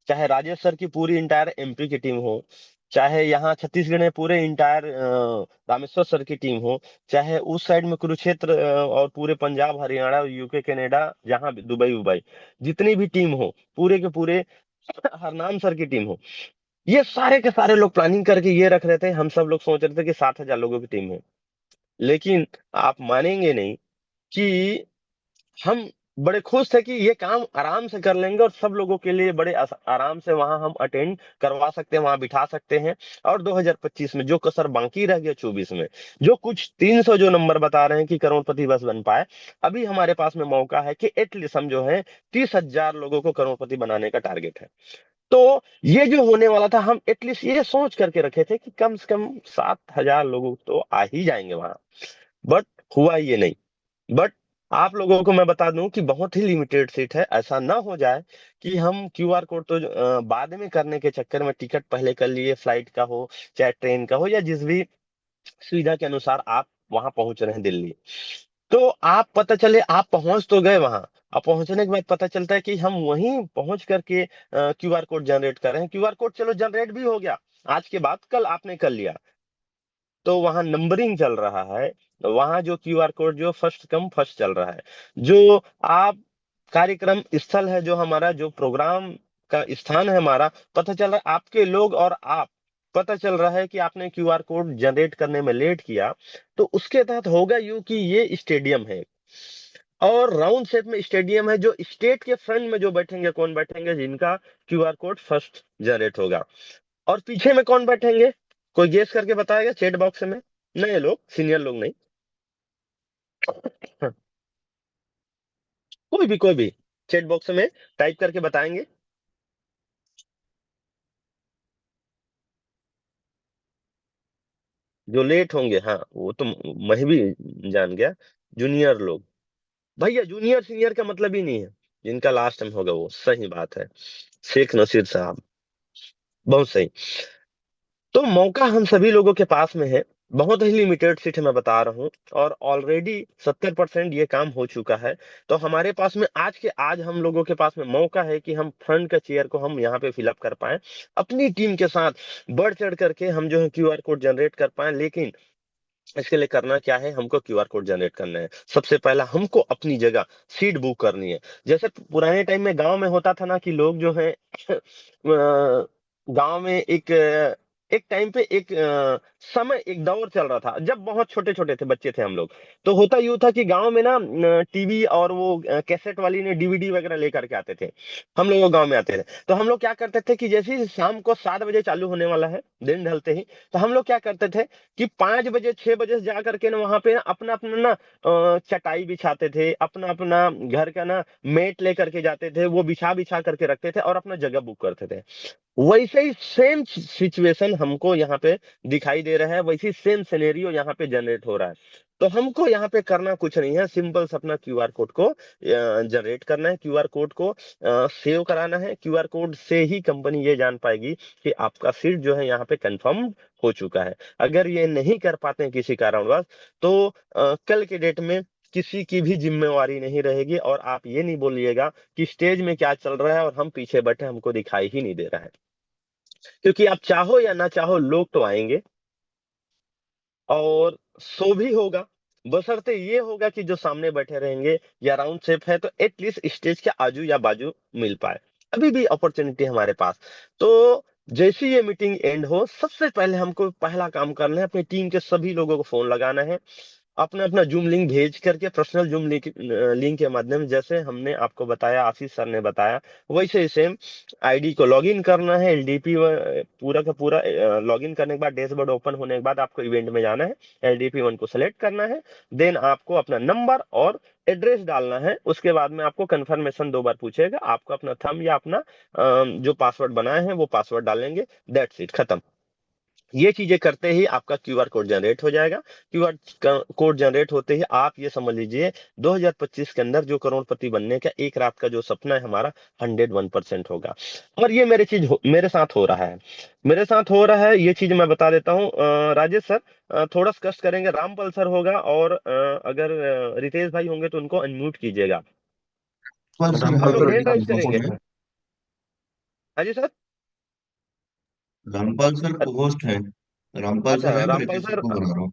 Speaker 1: चाहे राजेश सर की पूरी इंटायर MP की टीम हो, चाहे यहाँ छत्तीसगढ़ में पूरे इंटायर रामेश्वर सर की टीम हो, चाहे उस साइड में कुरुक्षेत्र और पूरे पंजाब, हरियाणा, UK, कनाडा, जहां भी दुबई उबई, जितनी भी टीम हो, पूरे के पूरे हरनाम सर की टीम हो, ये सारे के सारे लोग प्लानिंग करके ये रख रहे थे। हम सब लोग सोच रहे थे कि 7,000 लोगों की टीम है, लेकिन आप मानेंगे नहीं कि हम बड़े खुश थे कि ये काम आराम से कर लेंगे और सब लोगों के लिए बड़े आराम से वहां हम अटेंड करवा सकते हैं, वहां बिठा सकते हैं। और 2025 में जो कसर बाकी रह गया, 24 में जो कुछ 300 जो नंबर बता रहे हैं कि करोड़पति बस बन पाए, अभी हमारे पास में मौका है कि एटलीस्ट हम जो है 30,000 लोगों को करोड़पति बनाने का टारगेट है। तो ये जो होने वाला था, हम एटलीस्ट ये सोच करके रखे थे कि कम से कम 7,000 लोग तो आ ही जाएंगे वहां, बट हुआ ये नहीं। बट आप लोगों को मैं बता दूं कि बहुत ही लिमिटेड सीट है। ऐसा ना हो जाए कि हम क्यूआर कोड तो बाद में करने के चक्कर में टिकट पहले कर लिए, फ्लाइट का हो चाहे ट्रेन का हो, या जिस भी सुविधा के अनुसार आप वहां पहुंच रहे हैं दिल्ली, तो आप पता चले आप पहुंच तो गए वहां, अब पहुंचने के बाद पता चलता है कि हम वहीं पहुंच करके क्यूआर कोड जनरेट कर रहे हैं। क्यूआर कोड चलो जनरेट भी हो गया, आज के बाद कल आपने कर लिया, तो वहां नंबरिंग चल रहा है, वहां जो क्यूआर कोड जो फर्स्ट कम फर्स्ट चल रहा है, जो आप कार्यक्रम स्थल है, जो हमारा जो प्रोग्राम का स्थान है हमारा, पता चल रहा है आपके लोग और आप, पता चल रहा है कि आपने क्यूआर कोड जनरेट करने में लेट किया, तो उसके तहत होगा यूं कि ये स्टेडियम है, और राउंड शेप में स्टेडियम है, जो स्टेट के फ्रंट में जो बैठेंगे, कौन बैठेंगे, जिनका क्यूआर कोड फर्स्ट जनरेट होगा। और पीछे में कौन बैठेंगे, कोई गेस करके बताएगा चैट बॉक्स में? नए लोग, सीनियर लोग नहीं, कोई भी चैट बॉक्स में टाइप करके बताएंगे। जो लेट होंगे, हाँ वो तो मैं भी जान गया, जूनियर लोग। भैया जूनियर सीनियर का मतलब ही नहीं है, जिनका लास्ट टाइम होगा वो, सही बात है, शेख नसीर साहब, बहुत सही। तो मौका हम सभी लोगों के पास में है, बहुत ही लिमिटेड सीट मैं बता रहा हूँ, और ऑलरेडी 70% ये काम हो चुका है। तो हमारे पास में आज के आज हम लोगों के पास में मौका है कि हम फ्रंट का चेयर को हम यहाँ पे फिलअप कर पाए, अपनी टीम के साथ बढ़ चढ़ करके हम जो है क्यूआर कोड जनरेट कर पाए। लेकिन इसके लिए करना क्या है, हमको क्यूआर कोड जनरेट करना है। सबसे पहला हमको अपनी जगह सीट बुक करनी है। जैसे पुराने टाइम में गांव में होता था ना कि लोग जो है गांव में एक टाइम पे समय, एक दौर चल रहा था जब बहुत छोटे छोटे थे, बच्चे थे हम लोग। तो होता यूं था कि गांव में ना टीवी और वो कैसेट वाली ने डीवीडी वगैरह लेकर के आते थे, हम लोग गांव में आते थे। तो हम लोग क्या करते थे कि जैसे ही शाम को 7 बजे चालू होने वाला है, दिन ढलते ही, तो हम लोग क्या करते थे कि 5 बजे 6 बजे से जा करके ना वहां पे ना अपना अपना ना चटाई बिछाते थे, अपना अपना घर का ना मेट लेकर के जाते थे, वो बिछा बिछा करके रखते थे और अपना जगह बुक करते थे। वैसे ही सेम सिचुएशन हमको यहाँ पे दिखाई दे रहा है, वैसी सेम सिनेरियो यहाँ पे जनरेट हो रहा है। तो हमको यहाँ पे करना कुछ नहीं है, सिंपल से अपना क्यूआर कोड को जनरेट करना है, क्यूआर कोड को सेव कराना है। क्यूआर कोड से ही कंपनी ये जान पाएगी कि आपका सीट जो है यहाँ पे कंफर्म हो चुका है। अगर ये नहीं कर पाते हैं किसी कारणवश, तो कल के डेट में किसी की भी जिम्मेवारी नहीं रहेगी, और आप ये नहीं बोलिएगा कि स्टेज में क्या चल रहा है और हम पीछे बैठे, हमको दिखाई ही नहीं दे रहा है। क्योंकि आप चाहो या ना चाहो, लोग तो आएंगे, और शो भी होगा, बशर्ते ये होगा कि जो सामने बैठे रहेंगे या राउंड शेप है तो एटलीस्ट स्टेज के आजू या बाजू मिल पाए। अभी भी अपॉर्चुनिटी हमारे पास। तो जैसे ये मीटिंग एंड हो, सबसे पहले हमको पहला काम करना है, अपनी टीम के सभी लोगों को फोन लगाना है, अपना अपना जूम लिंक भेज करके, पर्सनल जूम लिंक के माध्यम, जैसे हमने आपको बताया, आशीष सर ने बताया, वैसे ही सेम आईडी को लॉगिन करना है। एलडीपी पूरा का पूरा लॉगिन करने के बाद, डैशबोर्ड ओपन होने के बाद आपको इवेंट में जाना है, एलडीपी 1 को सेलेक्ट करना है, देन आपको अपना नंबर और एड्रेस डालना है। उसके बाद में आपको कंफर्मेशन 2 बार पूछेगा, आपको अपना थंब या अपना जो पासवर्ड बनाए हैं वो पासवर्ड डालेंगे, दैट्स इट, खत्म। ये चीजें करते ही आपका क्यूआर कोड जनरेट हो जाएगा। क्यूआर कोड जनरेट होते ही आप ये समझ लीजिए 2025 के अंदर जो करोड़पति बनने का एक रात का जो सपना है हमारा, 101% होगा। और ये मेरे साथ हो रहा है, मेरे साथ हो रहा है। ये चीज मैं बता देता हूँ राजेश सर, थोड़ा सा कष्ट करेंगे, रामपल सर होगा, और अगर रितेश भाई होंगे तो उनको अनम्यूट कीजिएगा।
Speaker 2: रामपाल सर
Speaker 1: हम
Speaker 2: है
Speaker 1: लोग
Speaker 2: पर
Speaker 1: हैंड राइज
Speaker 2: होस्ट
Speaker 1: करेंगे।
Speaker 2: है।
Speaker 1: हाँ जी सर।
Speaker 2: रामपाल सर को होस्ट है। रामपाल
Speaker 1: अच्छा
Speaker 2: सर है, मैं
Speaker 1: रामपाल
Speaker 2: रितेश सर
Speaker 1: सर,
Speaker 2: को बना रहा हूँ।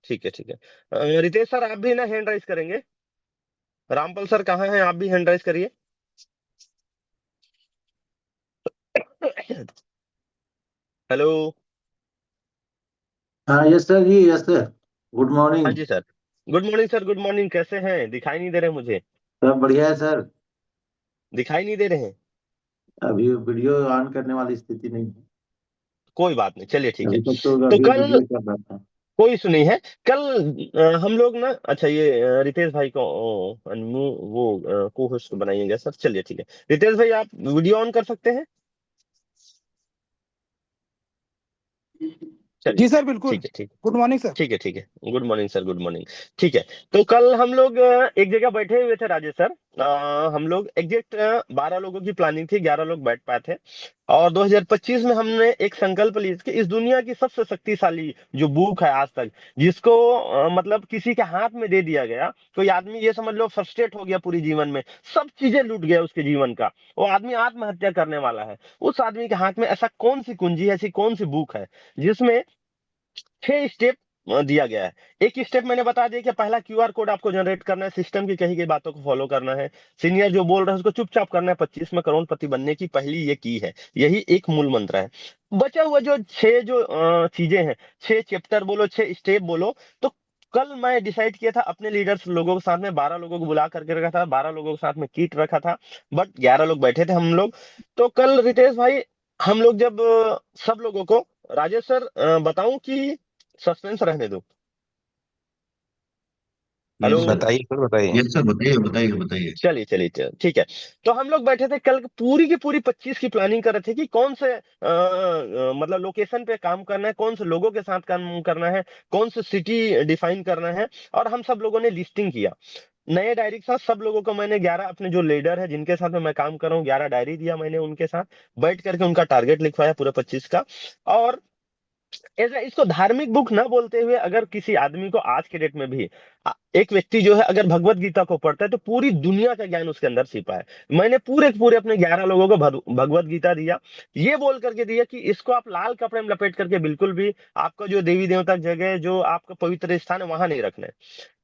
Speaker 1: ठीक है ठीक है। रितेश सर आप भी ना हैंड राइज करेंगे। रामपाल सर कहाँ हैं, आप भी हैंड राइज करिए। हेलो।
Speaker 6: हाँ यस सर जी, यस सर। गुड
Speaker 1: हाँ
Speaker 6: मॉर्निंग।
Speaker 1: जी sir, good morning sir, good morning, कैसे हैं? दिखाई नहीं दे रहे मुझे,
Speaker 6: सब बढ़िया है सर।
Speaker 1: दिखाई नहीं दे रहे हैं।
Speaker 6: अभी वीडियो ऑन करने वाली स्थिति नहीं है।
Speaker 1: कोई बात नहीं, चलिए ठीक है।
Speaker 6: अभी तक तो
Speaker 1: तो
Speaker 6: अभी
Speaker 1: कल
Speaker 6: वीडियो चल रहा था।
Speaker 1: कोई इशू नहीं है। कल हम लोग ना, अच्छा ये रितेश भाई को वो को होस्ट बनाइएगा सर, चलिए ठीक है। रितेश भाई आप वीडियो ऑन कर सकते हैं, चलिए
Speaker 7: जी सर बिल्कुल।
Speaker 1: ठीक है ठीक है।
Speaker 7: Good morning sir.
Speaker 1: ठीक है ठीक है, good morning sir, good morning. ठीक है। तो कल हम लोग एक जगह बैठे हुए थे राजेश सर, हम लोग एग्जैक्ट 12 लोगों की प्लानिंग थी, 11 लोग बैठ पाए थे। और 2025 में हमने एक संकल्प ली कि इस दुनिया की सबसे शक्तिशाली जो बुक है आज तक, जिसको मतलब किसी के हाथ में दे दिया गया, कोई आदमी ये समझ लो फ्रस्ट्रेट हो गया पूरी जीवन में, सब चीजें लूट गया उसके जीवन का, वो आदमी आत्महत्या करने वाला है, उस आदमी के हाथ में ऐसा कौन सी कुंजी है, ऐसी कौन सी बुक है जिसमें 6 स्टेप दिया गया है। एक स्टेप मैंने बता दिया कि पहला क्यूआर कोड आपको जनरेट करना है, सिस्टम की कही गई बातों को फॉलो करना है, सीनियर जो बोल रहे हैं उसको चुपचाप करना है, 25 में करोड़पति बनने की पहली ये की है, यही एक मूल मंत्र है। बचा हुआ जो 6 जो चीजें हैं, 6 चैप्टर बोलो, 6 स्टेप बोलो, तो कल मैं डिसाइड किया था अपने लीडर्स लोगों के साथ में, 12 लोगों को बुला करके रखा था, 12 लोगों के साथ में किट रखा था, बट 11 लोग बैठे थे हम लोग। तो कल रितेश भाई हम लोग जब सब लोगों को, राजेश सर बताऊं कि सस्पेंस रहने दो? हेलो।
Speaker 2: यस सर,
Speaker 4: बताइए सर, बताइए।
Speaker 2: यस सर, बताइए बताइए बताइए।
Speaker 1: चलिए चलिए चलिए, ठीक है। तो हम लोग बैठे थे कल पूरी की पूरी 25 की प्लानिंग कर रहे थे कि कौन से मतलब लोकेशन पे काम करना है, कौन से लोगों के साथ काम करना है, कौन से सिटी डिफाइन करना है। और हम सब लोगों ने लिस्टिंग किया नए डायरी के साथ। सब लोगों को मैंने 11 अपने जो लीडर है जिनके साथ में मैं काम कर रहा हूँ 11 डायरी दिया मैंने उनके साथ, बैठ करके उनका टारगेट लिखवाया पूरे 25 का। और ऐसा इसको धार्मिक बुक ना बोलते हुए, अगर किसी आदमी को आज के डेट में भी एक व्यक्ति जो है अगर भगवत गीता को पढ़ता है तो पूरी दुनिया का ज्ञान उसके अंदर छिपा है। मैंने पूरे के पूरे अपने 11 लोगों को भगवत गीता दिया, ये बोल करके दिया कि इसको आप लाल कपड़े में लपेट करके बिल्कुल भी आपका जो देवी देवता की जगह है, जो आपका पवित्र स्थान है, वहां नहीं रखना है।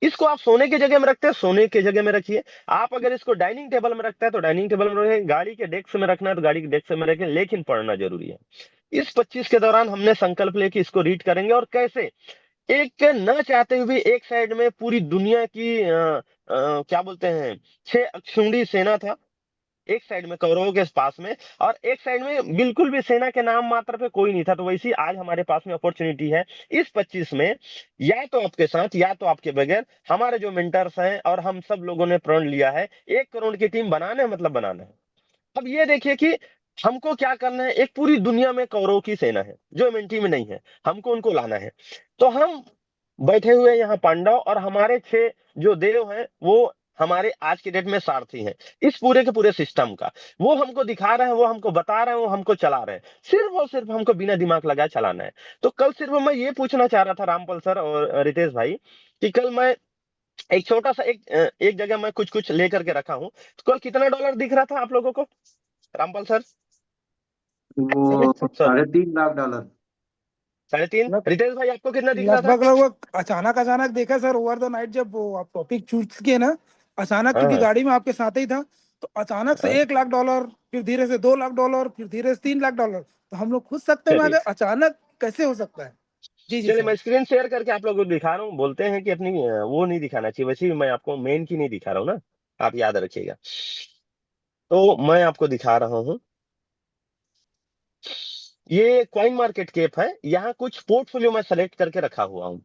Speaker 1: इसको आप सोने की जगह में रखते हैं, सोने की जगह में रखिए। आप अगर इसको डाइनिंग टेबल में रखता है तो डाइनिंग टेबल में रखें, गाड़ी के डेस्क में रखना है तो गाड़ी के डेस्क में रखें, लेकिन पढ़ना जरूरी है। इस 25 के दौरान हमने संकल्प लिया कि इसको रीड करेंगे। और कैसे एक न चाहते हुए भी एक साइड में पूरी दुनिया की क्या बोलते हैं 6 अक्षुंडी सेना था एक साइड में कौरवों के पास में, और एक साइड में बिल्कुल भी सेना के नाम मात्र पे कोई नहीं था। तो वैसे ही आज हमारे पास में अपॉर्चुनिटी है इस 25 में, या तो आपके साथ या तो आपके बगैर। हमारे जो मेंटर्स हैं और हम सब लोगों ने प्रण लिया है 1 करोड़ की टीम बनाना है, मतलब बनाना है। अब ये देखिए कि हमको क्या करना है, एक पूरी दुनिया में कौरव की सेना है जो एमएनटी में नहीं है, हमको उनको लाना है। तो हम बैठे हुए हैं यहाँ पांडव, और हमारे 6 जो देव हैं वो हमारे आज के डेट में सारथी हैं इस पूरे के पूरे सिस्टम का। वो हमको दिखा रहे हैं, वो हमको बता रहे हैं, वो हमको चला रहे हैं, सिर्फ और सिर्फ हमको बिना दिमाग लगाए चलाना है। तो कल सिर्फ मैं ये पूछना चाह रहा था रामपल सर और रितेश भाई, कि कल मैं एक छोटा सा एक जगह मैं कुछ कुछ लेकर के रखा हूं, तो कल कितना डॉलर दिख रहा था आप लोगों को रामपाल सर?
Speaker 6: वो
Speaker 1: सर
Speaker 6: $3.5 लाख।
Speaker 1: 3.5।
Speaker 7: लग,
Speaker 1: रितेश भाई आपको कितना दिख रहा था?
Speaker 7: लगभग लगभग अचानक अचानक देखा सर, ओवर द नाइट जब वो आप टॉपिक चूज किए ना, अचानक, क्योंकि
Speaker 1: हाँ
Speaker 7: गाड़ी में आपके साथ ही था, तो अचानक से
Speaker 1: हाँ।
Speaker 7: $1 लाख, फिर धीरे से $2 लाख, फिर धीरे से $3 लाख। तो हम लोग खुद सकते में आ
Speaker 1: चलिए
Speaker 7: गए, अचानक कैसे हो सकता है। जी जी
Speaker 1: चलिए, मैं
Speaker 7: सर।
Speaker 1: स्क्रीन शेयर करके आप लोगों को दिखा रहा हूँ। बोलते हैं कि अपनी वो नहीं दिखाना चाहिए, वैसे भी मैं आपको मेन की नहीं दिखा रहा हूँ ना, आप याद रखिएगा। तो मैं आपको दिखा रहा हूँ, ये कॉइन मार्केट कैप है। यहाँ कुछ पोर्टफोलियो मैं सेलेक्ट करके रखा हुआ हूँ।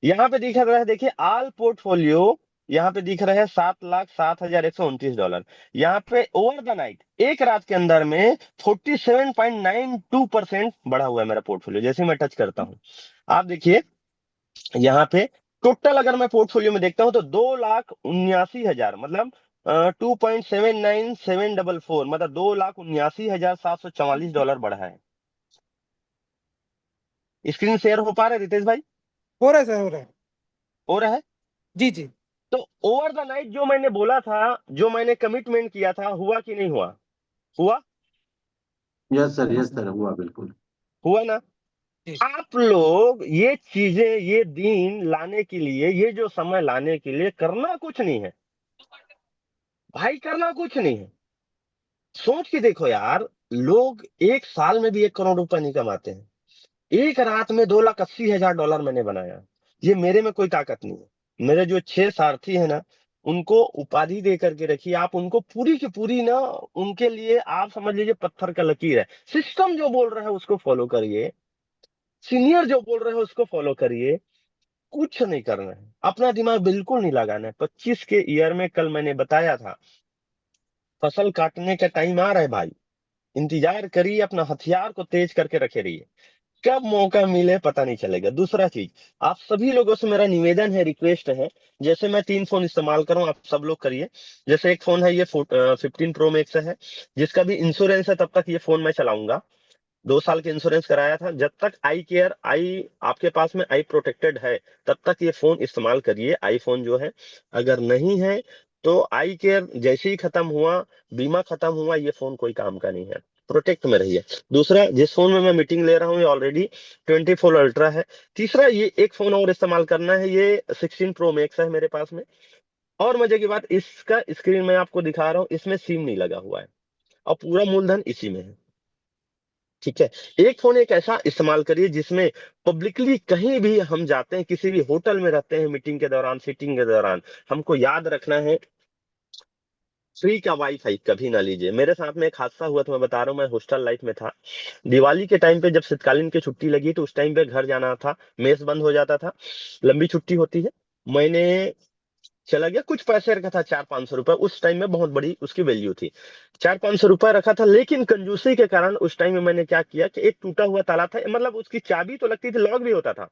Speaker 1: यहाँ पे दिख रहा है, देखिए ऑल पोर्टफोलियो। यहाँ पे दिख रहा है $7,07,129। यहाँ पे ओवर द नाइट एक रात के अंदर में 47.92% बढ़ा हुआ है मेरा पोर्टफोलियो। जैसे मैं टच करता हूँ आप देखिए, यहाँ पे टोटल अगर मैं पोर्टफोलियो में देखता हूँ तो 2,79,000, मतलब 2.799744, मतलब $2,79,744 बढ़ा है। स्क्रीन शेयर हो पा रहा है रितेश भाई?
Speaker 7: हो रहा है सर, हो रहा है।
Speaker 1: हो रहा है?
Speaker 7: जी जी।
Speaker 1: तो ओवर द नाइट जो मैंने बोला था, जो मैंने कमिटमेंट किया था, हुआ कि नहीं हुआ? हुआ?
Speaker 6: यस सर, हुआ बिल्कुल।
Speaker 1: हुआ ना?
Speaker 7: जी
Speaker 1: आप लोग ये चीजें, ये दिन लाने के लिए, ये जो समय लाने के लिए करना कुछ नहीं है भाई, करना कुछ नहीं है। सोच के देखो यार, लोग एक साल में भी 1 करोड़ रुपए नहीं कमाते हैं। एक रात में $2,80,000 मैंने बनाया। ये मेरे में कोई ताकत नहीं है। मेरे जो 6 सारथी है ना, उनको उपाधि दे करके रखिए आप, उनको पूरी की पूरी ना, उनके लिए आप समझ लीजिए पत्थर का लकीर है। सिस्टम जो बोल रहा है उसको फॉलो करिए, सीनियर जो बोल रहे हैं उसको फॉलो करिए। कुछ नहीं करना है, अपना दिमाग बिल्कुल नहीं लगाना है। 25 के ईयर में कल मैंने बताया था, फसल काटने का टाइम आ रहा है भाई। इंतजार करिए, अपना हथियार को तेज करके रखे रहिए, कब मौका मिले पता नहीं चलेगा। दूसरा चीज, आप सभी लोगों से मेरा निवेदन है, रिक्वेस्ट है, जैसे मैं 3 फोन इस्तेमाल कर रहा हूं, आप सब लोग करिए। जैसे एक फोन है ये 15 प्रो मैक्स है, जिसका भी इंश्योरेंस है, तब तक ये फोन मैं चलाऊंगा। 2 साल के इंश्योरेंस कराया था। जब तक आई केयर, आई आपके पास में आई प्रोटेक्टेड है, तब तक ये फोन इस्तेमाल करिए, आईफोन जो है। अगर नहीं है तो आई केयर जैसे ही खत्म हुआ, बीमा खत्म हुआ, ये फोन कोई काम का नहीं है, प्रोटेक्ट में रहिए। दूसरा, जिस फोन में मैं मीटिंग ले रहा हूँ ये ऑलरेडी 24 अल्ट्रा है। तीसरा, ये एक फोन और इस्तेमाल करना है, ये 16 प्रो मैक्स है मेरे पास में। और मजे की बात, इसका स्क्रीन मैं आपको दिखा रहा हूँ, इसमें सिम नहीं लगा हुआ है, और पूरा मूलधन इसी में है। ठीक है। एक फोन एक ऐसा इस्तेमाल करिए जिसमें पब्लिकली कहीं भी हम जाते हैं, किसी भी होटल में रहते हैं, मीटिंग के दौरान, सीटिंग के दौरान, हमको याद रखना है फ्री का वाईफाई कभी ना लीजिए। मेरे साथ में एक हादसा हुआ तो मैं बता रहा हूँ, मैं हॉस्टल लाइफ में था। दिवाली के टाइम पे जब शीतकालीन की छुट्टी लगी तो उस टाइम पे घर जाना था, मेस बंद हो जाता था, लंबी छुट्टी होती है। मैंने चला गया, कुछ पैसे रखा था, 400-500 रुपए, उस टाइम में बहुत बड़ी उसकी वैल्यू थी। 400-500 रुपए रखा था, लेकिन कंजूसी के कारण उस टाइम में मैंने क्या किया कि एक टूटा हुआ ताला था, मतलब उसकी चाबी तो लगती थी, लॉक भी होता था,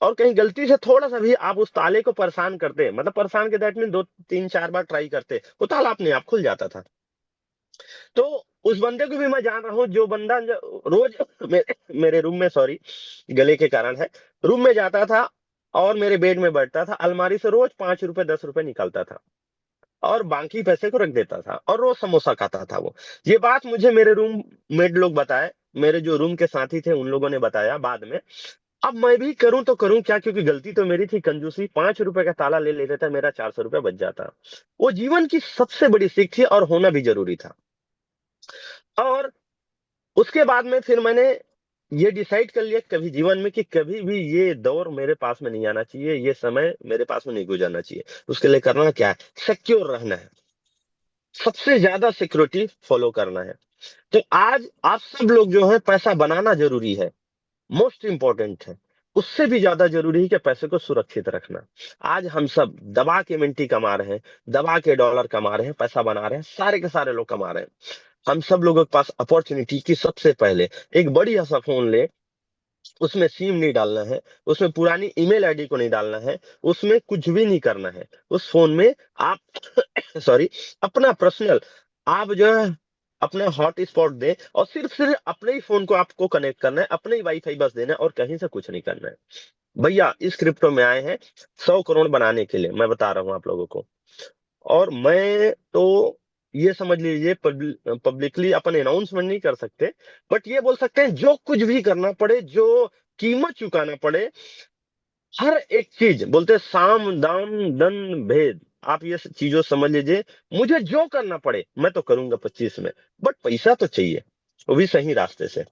Speaker 1: और कहीं गलती से थोड़ा सा भी आप उस ताले को परेशान करते, मतलब परेशान के दैट मीन 2-3-4 बार ट्राई करते, वो ताला अपने आप खुल जाता था। तो उस बंदे को भी मैं जान रहा हूँ, जो बंदा रोज मेरे रूम में, सॉरी गले के कारण है, रूम में जाता था और मेरे बेड में बैठता था, अलमारी से रोज 5 रुपए 10 रुपए निकालता था और बाकी पैसे को रख देता था, और रोज समोसा खाता था वो। ये बात मुझे मेरे रूम मेट लोग बताए, मेरे जो रूम के साथी थे उन लोगों ने बताया बाद में। अब मैं भी करूं तो करूं क्या, क्योंकि गलती तो मेरी थी, कंजूसी। 5 रुपए का ताला ले लेता था, मेरा 400 रुपए बच जाता। वो जीवन की सबसे बड़ी सीख थी और होना भी जरूरी था। और उसके बाद में फिर मैंने ये डिसाइड कर लिया कभी जीवन में कि कभी भी ये दौर मेरे पास में नहीं आना चाहिए, ये समय मेरे पास में नहीं गुजरना चाहिए। उसके लिए करना क्या है, सिक्योर रहना है, सबसे ज्यादा सिक्योरिटी फॉलो करना है। तो आज आप सब लोग जो है, पैसा बनाना जरूरी है, मोस्ट इंपॉर्टेंट है। उससे भी ज्यादा जरूरी है कि पैसे को सुरक्षित रखना। आज हम सब दबा के मिनटी कमा रहे हैं, दबा के डॉलर कमा रहे हैं, पैसा बना रहे हैं, सारे के सारे लोग कमा रहे हैं। हम सब लोगों के पास अपॉर्चुनिटी की सबसे पहले एक बढ़िया सा फोन ले, उसमें सिम नहीं डालना है, उसमें पुरानी ईमेल आईडी को नहीं डालना है, उसमें कुछ भी नहीं करना है। उस फोन में आप सॉरी, अपना पर्सनल, आप जो है अपना हॉट स्पॉट दे, और सिर्फ सिर्फ अपने ही फोन को आपको कनेक्ट करना है, अपने ही वाईफाई बस देना है, और कहीं से कुछ नहीं करना है। भैया इस क्रिप्टो में आए हैं 100 करोड़ बनाने के लिए, मैं बता रहा हूँ आप लोगों को। और मैं तो ये समझ लीजिए, पब्लिकली अपन अनाउंसमेंट नहीं कर सकते, बट ये बोल सकते हैं जो कुछ भी करना पड़े, जो कीमत चुकाना पड़े, हर एक चीज बोलते हैं, साम दाम दंड भेद, आप ये चीजों समझ लीजिए। मुझे जो करना पड़े मैं तो करूंगा 25 में, बट पैसा तो चाहिए, वो भी सही रास्ते से।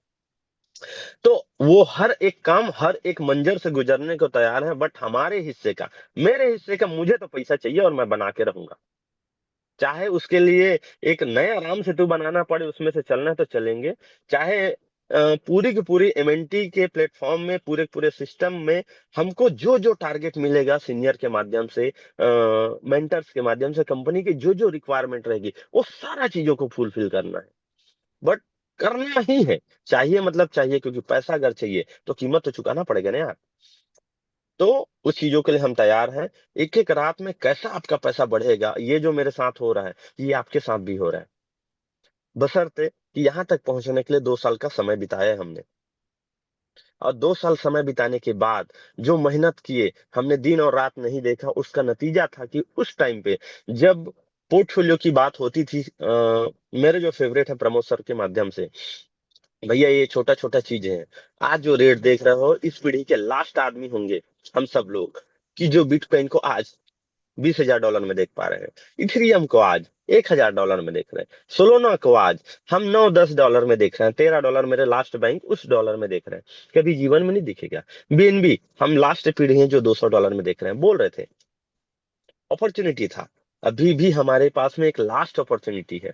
Speaker 1: तो वो हर एक काम, हर एक मंजर से गुजरने को तैयार है, बट हमारे हिस्से का, मेरे हिस्से का, मुझे तो पैसा चाहिए और मैं बना के रहूंगा। चाहे उसके लिए एक नया राम सेतु बनाना पड़े, उसमें से चलना है तो चलेंगे। चाहे पूरी की पूरी एमएनटी के प्लेटफॉर्म में, पूरे पूरे सिस्टम में हमको जो जो टारगेट मिलेगा सीनियर के माध्यम से, मेंटर्स के माध्यम से, कंपनी की जो जो रिक्वायरमेंट रहेगी, वो सारा चीजों को फुलफिल करना है। बट करना ही है, चाहिए मतलब चाहिए, क्योंकि पैसा अगर चाहिए तो कीमत तो चुकाना पड़ेगा ना यार। तो उस चीजों के लिए हम तैयार हैं। एक एक रात में कैसा आपका पैसा बढ़ेगा, ये जो मेरे साथ हो रहा है, ये आपके साथ भी हो रहा है, बशर्ते कि यहाँ तक पहुंचने के लिए 2 साल का समय बिताया है हमने। और 2 साल समय बिताने के बाद जो मेहनत किए हमने, दिन और रात नहीं देखा, उसका नतीजा था कि उस टाइम पे जब पोर्टफोलियो की बात होती थी, मेरे जो फेवरेट है प्रमोद सर के माध्यम से, भैया ये छोटा छोटा चीजें हैं। आज जो रेट देख रहे हो, इस पीढ़ी के लास्ट आदमी होंगे हम सब लोग, कि जो बिटकॉइन को आज $20,000 में देख पा रहे हैं, इथेरियम को आज $1,000 में देख रहे हैं, सोलोना को आज हम $9-10 में देख रहे हैं, $13 मेरे लास्ट बैंक उस डॉलर में देख रहे हैं। कभी जीवन में नहीं दिखेगा। बीएनबी हम लास्ट पीढ़ी है जो $200 में देख रहे हैं, बोल रहे थे अपॉर्चुनिटी था। अभी भी हमारे पास में एक लास्ट अपॉर्चुनिटी है,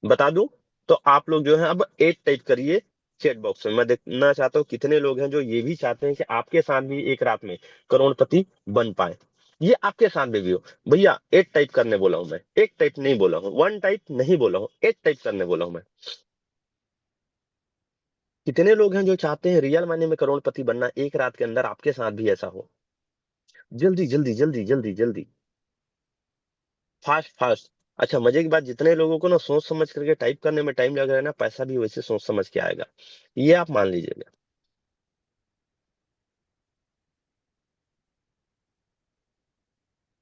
Speaker 1: बता दूं तो आप लोग जो है अब 8 टाइप करिए चैट बॉक्स में। मैं देखना चाहता हूँ कितने लोग हैं जो ये भी चाहते हैं कि आपके साथ भी एक रात में करोड़पति बन पाए, ये आपके साथ भी हो। भैया 8 टाइप करने बोला हूं मैं, एक टाइप नहीं बोला हूँ, 1 टाइप नहीं बोला हूँ, 8 टाइप करने बोला हूं मैं। कितने लोग हैं जो चाहते हैं रियल मायने में करोड़पति बनना, एक रात के अंदर आपके साथ भी ऐसा हो? जल्दी जल्दी जल्दी जल्दी जल्दी, फास्ट फास्ट। अच्छा मजे की बात, जितने लोगों को ना सोच समझ करके टाइप करने में टाइम लग रहा है ना, पैसा भी वैसे सोच समझ के आएगा, ये आप मान लीजिएगा।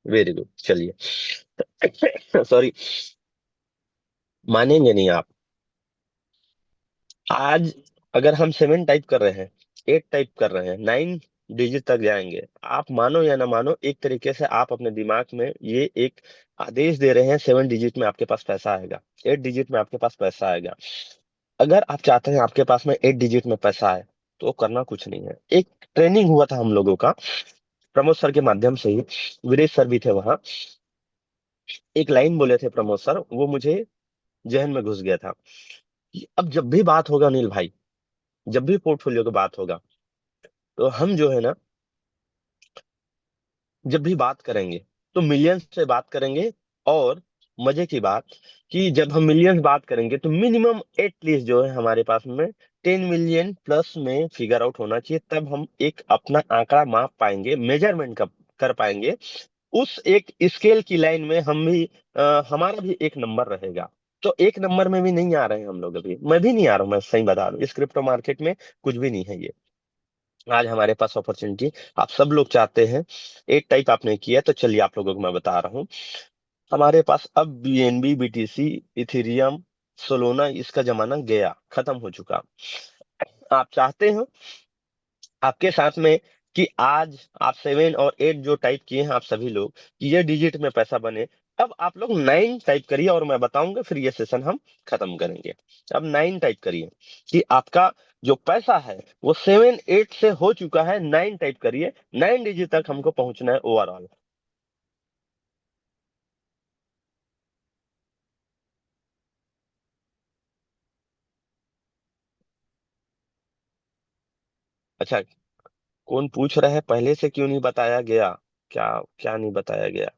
Speaker 1: वेरी गुड, चलिए सॉरी, मानेंगे नहीं आप। आज अगर हम 7 टाइप कर रहे हैं, 8 टाइप कर रहे हैं, 9 डिजिट तक जाएंगे, आप मानो या ना मानो, एक तरीके से आप अपने दिमाग में ये एक आदेश दे रहे हैं, 7 डिजिट में आपके पास पैसा आएगा, 8 डिजिट में आपके पास पैसा आएगा। अगर आप चाहते हैं आपके पास में 8 डिजिट में पैसा है, तो करना कुछ नहीं है। एक ट्रेनिंग हुआ था हम लोगों का प्रमोद सर के माध्यम से ही, वीरेश सर भी थे वहां। एक लाइन बोले थे प्रमोद सर, वो मुझे जहन में घुस गया था कि अब जब भी बात होगा अनिल भाई, जब भी पोर्टफोलियो की बात होगा, तो हम जो है ना, जब भी बात करेंगे तो मिलियंस से बात करेंगे। और मजे की बात कि जब हम मिलियंस बात करेंगे तो मिनिमम एटलीस्ट जो है हमारे पास में 10 मिलियन प्लस में फिगर आउट होना चाहिए, तब हम एक अपना आंकड़ा माप पाएंगे, मेजरमेंट कर पाएंगे। उस एक स्केल की लाइन में हम भी हमारा भी एक नंबर रहेगा। तो एक नंबर में भी नहीं आ रहे हैं हम लोग, अभी मैं भी नहीं आ रहा हूं, मैं सही बता रहा हूँ। इस क्रिप्टो मार्केट में कुछ भी नहीं है ये। आज हमारे पास अपॉर्चुनिटी आप सब लोग चाहते हैं। एक टाइप आपने किया, तो चलिए आप लोगों को मैं बता रहा हूँ। हमारे पास अब बीएनबी, बीटीसी, इथेरियम, सोलोना, इसका जमाना गया, खत्म हो चुका। आप चाहते हैं आपके साथ में कि आज आप 7 और 8 जो टाइप किए हैं आप सभी लोग, कि ये डिजिट में पैसा बने। अब आप लोग 9 टाइप करिए और मैं बताऊंगा, फिर ये सेशन हम खत्म करेंगे। अब 9 टाइप करिए कि आपका जो पैसा है वो 7 8 से हो चुका है। 9 टाइप करिए, 9 डिजिट तक हमको पहुंचना है ओवरऑल। अच्छा, कौन पूछ रहा है पहले से क्यों नहीं बताया गया? क्या क्या नहीं बताया गया?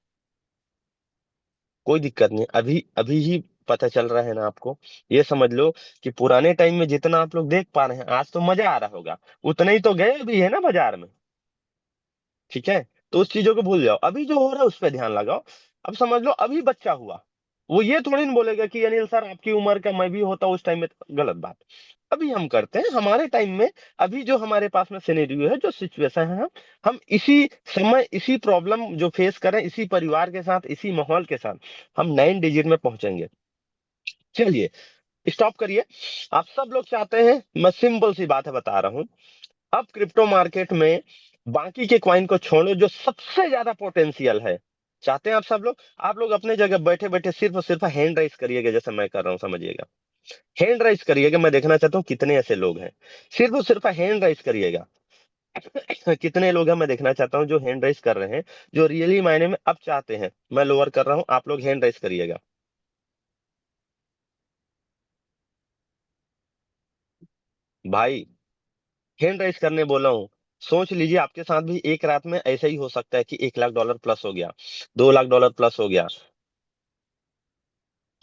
Speaker 1: कोई दिक्कत नहीं, अभी अभी ही पता चल रहा है ना आपको। ये समझ लो कि पुराने टाइम में जितना आप लोग देख पा रहे हैं, आज तो मजा आ रहा होगा, उतना ही तो गए भी है ना बाजार में। ठीक है, तो उस चीजों को भूल जाओ, अभी जो हो रहा है उस पर ध्यान लगाओ। अब समझ लो अभी बच्चा हुआ, वो ये थोड़ी ना बोलेगा कि अनिल सर आपकी उम्र का मैं भी होता उस टाइम में। गलत बात। अभी हम करते हैं हमारे टाइम में। अभी जो हमारे पास में सिनेरियो है, जो सिचुएशन है, हम इसी समय इसी प्रॉब्लम जो फेस करें, इसी परिवार के साथ, इसी माहौल के साथ हम 9 डिजिट में पहुंचेंगे। चलिए स्टॉप करिए। आप सब लोग चाहते हैं, मैं सिंपल सी बात है बता रहा हूं, अब क्रिप्टो मार्केट में बाकी के कॉइन को छोड़ो, जो सबसे ज्यादा पोटेंशियल है, चाहते हैं आप लोग अपने जगह बैठे बैठे सिर्फ और सिर्फ हैंड राइज करिएगा, जैसे मैं कर रहा हूं, समझिएगा। हैंड राइज करिएगा, मैं देखना चाहता हूँ कितने ऐसे लोग हैं। सिर्फ और सिर्फ हैंड राइज करिएगा। कितने लोग हैं मैं देखना चाहता हूँ जो हैंड राइज कर रहे हैं, जो रियली मायने में अब चाहते हैं। मैं लोअर कर रहा हूँ, आप लोग हैंड राइज करिएगा। भाई, हैंड राइज करने बोला हूँ। सोच लीजिए आपके साथ भी एक रात में ऐसा ही हो सकता है कि $1 लाख प्लस हो गया, $2 लाख प्लस हो गया।